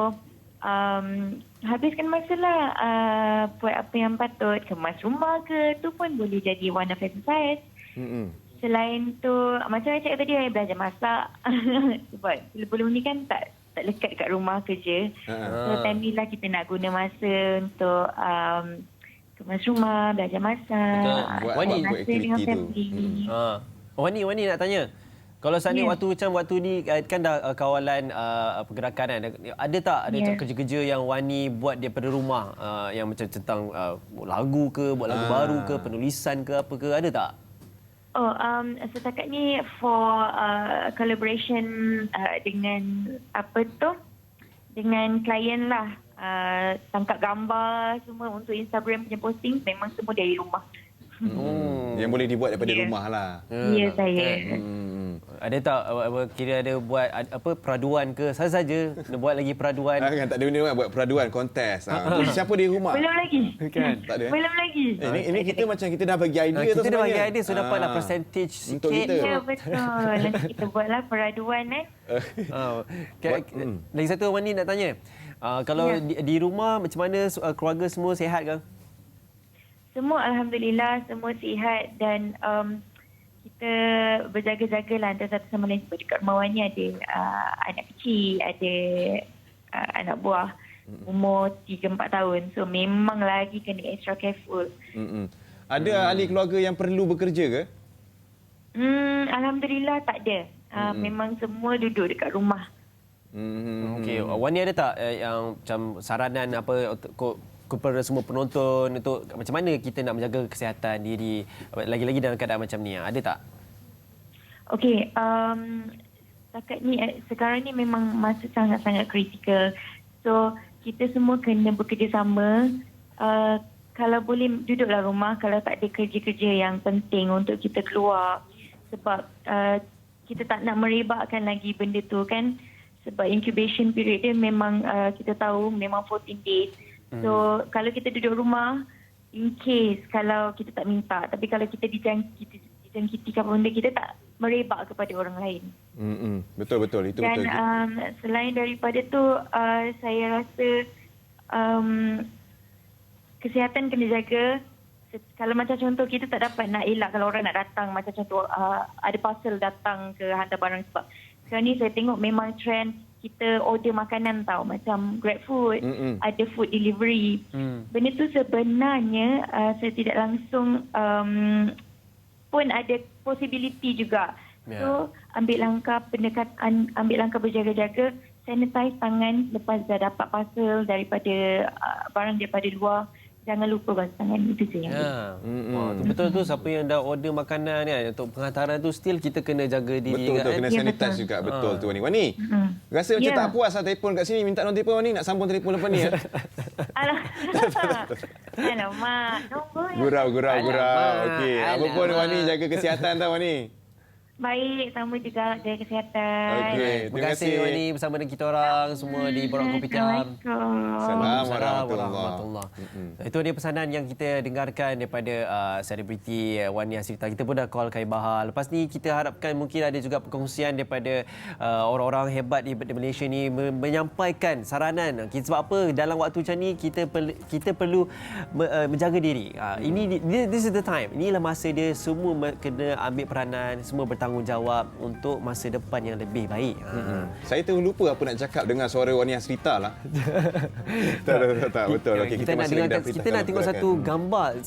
habiskan masa lah buat apa yang patut. Kemas rumah ke, tu pun boleh jadi one of exercise. Selain tu, macam saya cakap tadi, saya belajar masak. Sebab sebelum ni kan tak lekat dekat rumah kerja. So, time ni lah kita nak guna masa untuk kemas rumah, belajar masak. Wani, buat masa dengan family. Wani nak tanya. Kalau seandainya waktu ni kan dah kawalan pergerakan kan. Ada tak kerja-kerja yang Wani buat daripada rumah yang macam tentang lagu ke, buat lagu baru ke, penulisan ke apa ke, ada tak? Setakat ni for collaboration dengan dengan klien lah. Tangkap gambar semua untuk Instagram punya posting memang semua dari rumah. Yang boleh dibuat daripada rumah lah. Ya, saya. Ada tak kira ada buat peraduan ke? Saja nak buat lagi peraduan. Kan tak ada benda buat peraduan kontes. Siapa di rumah? Belum lagi. Kan? Tak ada. Belum lagi. Ini kita macam kita dah bagi idea tu kita dah bagi sebenarnya. idea, so dapatlah percentage untuk sikit. kita. Ya, betul. Nanti kita buatlah peraduan Lagi satu Wani nak tanya. Kalau di rumah macam mana keluarga semua sihat ke? Semua Alhamdulillah, semua sihat dan kita berjaga-jagalah antara satu sama lain. Sebab dekat rumah Wani ada anak kecil, ada anak buah umur 3-4 tahun. So memang lagi kena extra careful. Ada ahli keluarga yang perlu bekerja ke? Alhamdulillah tak ada. Memang semua duduk dekat rumah. Okey, Wani ada tak yang macam saranan apa kepada semua penonton untuk macam mana kita nak menjaga kesihatan diri lagi-lagi dalam keadaan macam ni? Ada tak? Okey, sekarang ni memang masa sangat-sangat kritikal. So, kita semua kena bekerjasama. Kalau boleh duduklah rumah kalau tak ada kerja-kerja yang penting untuk kita keluar. Sebab kita tak nak merebakkan lagi benda tu kan. Sebab incubation period dia memang kita tahu memang 14 days. So, kalau kita duduk rumah, in case kalau kita tak minta, tapi kalau kita dijangkiti apa benda, kita tak merebak kepada orang lain. Betul-betul. Itu dan, betul. Dan selain daripada tu, saya rasa kesihatan kena jaga. Kalau macam contoh, kita tak dapat nak elak kalau orang nak datang. Macam contoh, ada parcel datang ke hantar barang. Sebab sekarang ni saya tengok memang trend kita order makanan tau, macam GrabFood, ada food delivery. Benda tu sebenarnya saya tidak langsung pun ada possibility juga. So ambil langkah pendekatan, ambil langkah berjaga-jaga, sanitize tangan lepas dah dapat parcel daripada barang daripada luar. Jangan lupa basuh tangan, itu je yang betul tu, siapa yang dah order makanan ni untuk penghantaran tu still kita kena jaga diri. Betul, kena sanitize juga. Betul tu Wani. Rasa macam tak puas lah telefon kat sini, minta nombor telefon Wani, nak sambung telefon lepas ni. Alamak, nombor Gurau. Okey, apa pun Wani, jaga kesihatan tau Wani. Baik, sama juga jaga kesihatan. Okey, terima kasih Wani bersama dengan kita orang semua di Borak Kopitiam. Assalamualaikum warahmatullahi. Itu dia pesanan yang kita dengarkan daripada selebriti Wani Hasrita. Kita pun dah call Khairi Bahar. Lepas ni kita harapkan mungkin ada juga perkongsian daripada orang-orang hebat di Malaysia ni menyampaikan saranan. Sebab apa dalam waktu macam ni kita perlu menjaga diri. This is the time. Inilah masa dia, semua kena ambil peranan, semua bertanggungjawab untuk masa depan yang lebih baik. Saya terlupa apa nak cakap dengan suara Wani Hasrita lah. tak betul. Okay, kita nak tengok satu gambar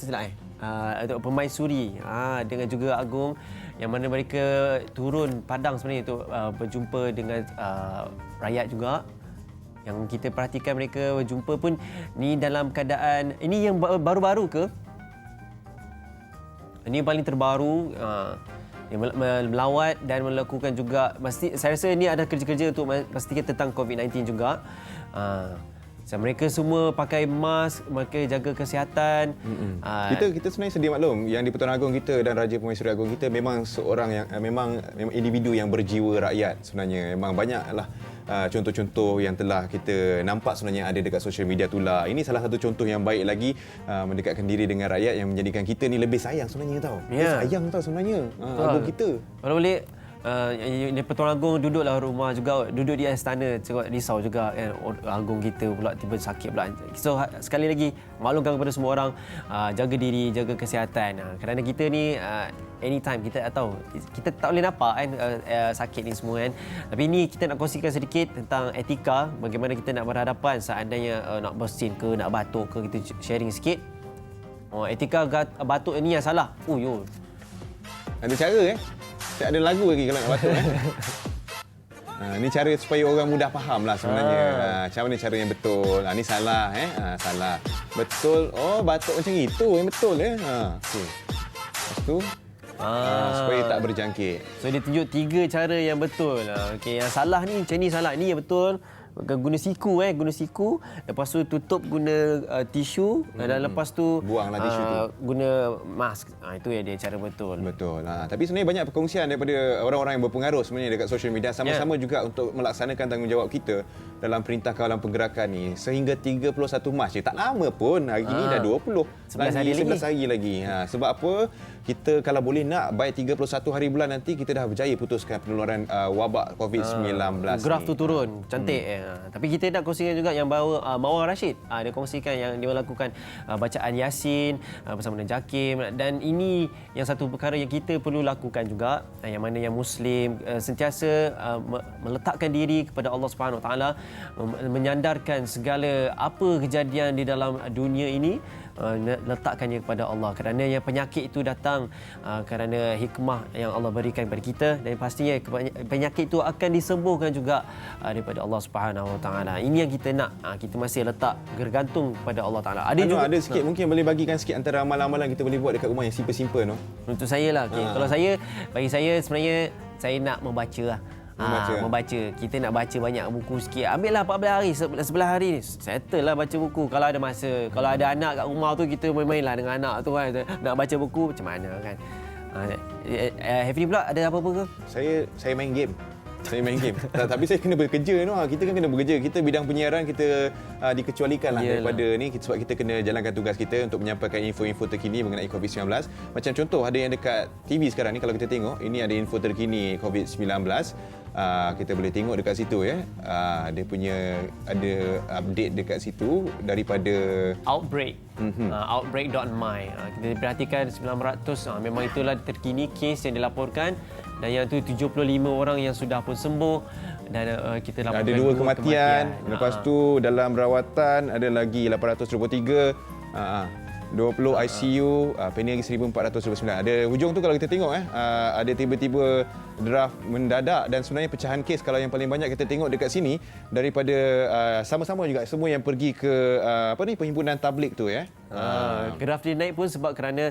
untuk permaisuri dengan juga Agong, yang mana mereka turun padang sebenarnya untuk berjumpa dengan rakyat juga. Yang kita perhatikan mereka berjumpa pun ni dalam keadaan ini yang baru-baru ke? Ini yang paling terbaru. Melawat dan melakukan juga, saya rasa ini ada kerja-kerja untuk pastikan tentang COVID-19 juga. Mereka semua pakai mask, mereka jaga kesihatan. Kita sebenarnya sedia maklum yang di-Pertuan Agong kita dan Raja Permaisuri Agong kita memang seorang yang memang individu yang berjiwa rakyat sebenarnya. Memang banyaklah contoh-contoh yang telah kita nampak sebenarnya ada dekat social media itulah. Ini salah satu contoh yang baik lagi mendekatkan diri dengan rakyat yang menjadikan kita ni lebih sayang sebenarnya tau. Sayang tau sebenarnya Agong kita. Kalau boleh Pertuan Agong duduklah rumah juga, duduk di istana, risau juga kan, Agong kita pula tiba sakit pula. So sekali lagi maklumkan kepada semua orang, jaga diri, jaga kesihatan. Kerana kita ni anytime kita tak tahu, kita tak boleh nampak kan sakit ni semua kan. Tapi ni kita nak kongsikan sedikit tentang etika, bagaimana kita nak berhadapan seandainya nak bersin ke, nak batuk ke, kita sharing sikit. Etika batuk ni yang salah. Ada cara tak ada lagu lagi kalau nak batuk ni cara supaya orang mudah faham lah sebenarnya. Macam mana cara yang betul. Ni salah salah. Betul. Batuk macam itu yang betul okey. Lepas tu supaya tak berjangkit. So dia tunjuk 3 cara yang betul. Okey, yang salah ni macam ni salah, ni yang betul. guna siku, lepas tu tutup guna tisu dan lepas tu buanglah tisu tu. Guna mask. Itu yang dia cara betul. Betul. Tapi sebenarnya banyak perkongsian daripada orang-orang yang berpengaruh sebenarnya dekat social media sama-sama juga untuk melaksanakan tanggungjawab kita dalam Perintah Kawalan Pergerakan ni sehingga 31 Mac je. Tak lama pun. Hari ini dah 20. 11 hari lagi. Sebab apa? Kita kalau boleh nak by 31 hari bulan nanti kita dah berjaya putuskan penularan wabak COVID-19 graf ni. tu turun. Cantik. Tapi kita nak kongsikan juga yang bawa Mawar Rashid. Dia kongsikan yang dia melakukan bacaan Yasin bersama dengan Jakim, dan ini yang satu perkara yang kita perlu lakukan juga, yang mana yang Muslim sentiasa meletakkan diri kepada Allah Subhanahu Wa Taala, menyandarkan segala apa kejadian di dalam dunia ini, letakkannya kepada Allah, kerana yang penyakit itu datang kerana hikmah yang Allah berikan kepada kita, dan pastinya penyakit itu akan disembuhkan juga daripada Allah Subhanahu Wa Taala. Ini yang kita nak, kita masih letak bergantung kepada Allah Taala. Ada sikit mungkin boleh bagikan sikit antara amalan-amalan kita boleh buat dekat rumah yang simple-simple no. Untuk saya lah, kalau bagi saya sebenarnya saya nak membaca lah. Membaca. Kita nak baca banyak buku sikit. Ambil lah 14 hari, 11 hari ni. Settle lah baca buku. Kalau ada masa. Kalau ada anak kat rumah tu, kita main-main lah dengan anak tu kan. Nak baca buku macam mana kan. Hafni pula ada apa-apa ke? Saya main game. Tapi saya kena bekerja no. Kita kan kena bekerja. Kita bidang penyiaran kita dikecualikan lah daripada ni sebab kita kena jalankan tugas kita untuk menyampaikan info-info terkini mengenai COVID-19. Macam contoh ada yang dekat TV sekarang ni, kalau kita tengok ini ada info terkini COVID-19. Kita boleh tengok dekat situ ya. Dia punya ada update dekat situ daripada Outbreak. Outbreak.my. Kita perhatikan 900 memang itulah terkini kes yang dilaporkan, dan yang tu 75 orang yang sudah pun sembuh, dan kita laporkan ada 2 kematian. Lepas tu dalam rawatan ada lagi 823, 20 ICU, pending lagi 1429. Ada hujung tu kalau kita tengok ada tiba-tiba draft mendadak, dan sebenarnya pecahan kes kalau yang paling banyak kita tengok dekat sini daripada sama-sama juga semua yang pergi ke perhimpunan tablik tu ya. Graf dia naik pun sebab kerana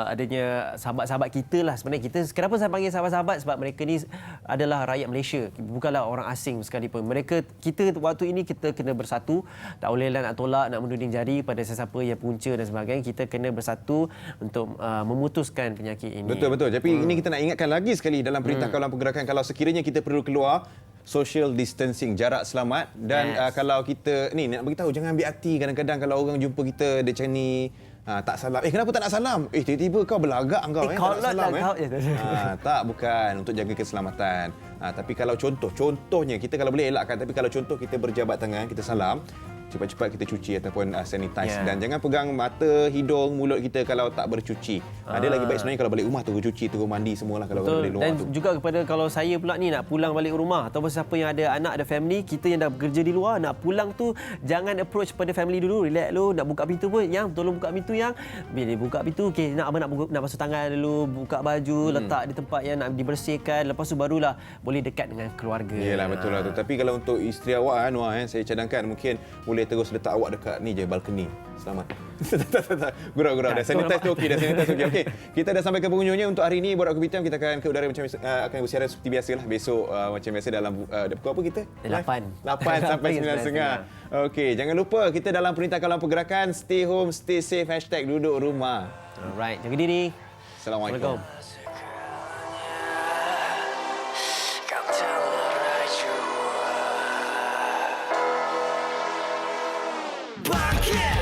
adanya sahabat-sahabat kita lah. Sebenarnya kenapa saya panggil sahabat-sahabat, sebab mereka ni adalah rakyat Malaysia, bukanlah orang asing sekalipun. Kita waktu ini kita kena bersatu, tak bolehlah nak tolak, nak menuding jari pada sesiapa yang punca dan sebagainya. Kita kena bersatu untuk memutuskan penyakit ini. Betul. Tapi ini kita nak ingatkan lagi sekali dalam Perintah Kawalan Pergerakan, kalau sekiranya kita perlu keluar, social distancing, jarak selamat, dan kalau kita ni nak beritahu, jangan ambil hati kadang-kadang kalau orang jumpa kita dia macam ni, tak salam. Kenapa tak nak salam? Tiba-tiba kau berlagak kau tak nak salam tak, bukan untuk jaga keselamatan. Tapi kalau contohnya kita kalau boleh elakkan, tapi kalau contoh kita berjabat tangan, kita salam, cepat-cepat kita cuci ataupun sanitize. Dan jangan pegang mata, hidung, mulut kita kalau tak bercuci. Dia lagi baik sebenarnya kalau balik rumah terus cuci, terus mandi semualah kalau balik luar. Dan tu. juga kepada kalau saya pula ni nak pulang balik rumah, ataupun siapa yang ada anak, ada family, kita yang dah bekerja di luar, nak pulang tu jangan approach pada family dulu. Relax dulu, nak buka pintu pun, yang tolong buka pintu, yang bila buka pintu, okey, nak basuh tangan dulu, buka baju, letak di tempat yang nak dibersihkan, lepas tu barulah boleh dekat dengan keluarga. Yalah, betul lah tu. Tapi kalau untuk isteri awak saya cadangkan mungkin boleh terus letak awak dekat ni je, balkoni. Selamat. Gurau-gurau. Dah sanitize tu okey, Okey, kita dah sampai ke penghujungnya untuk hari ini. Borak Kopi Hitam kita akan ke udara macam akan bersiaran seperti biasalah. Besok macam biasa dalam pukul apa kita? 8 sampai 9.30. Okey, jangan lupa kita dalam Perintah Kawalan Pergerakan, stay home, stay safe, #duduk rumah. Alright, jaga diri. Assalamualaikum. Podcast.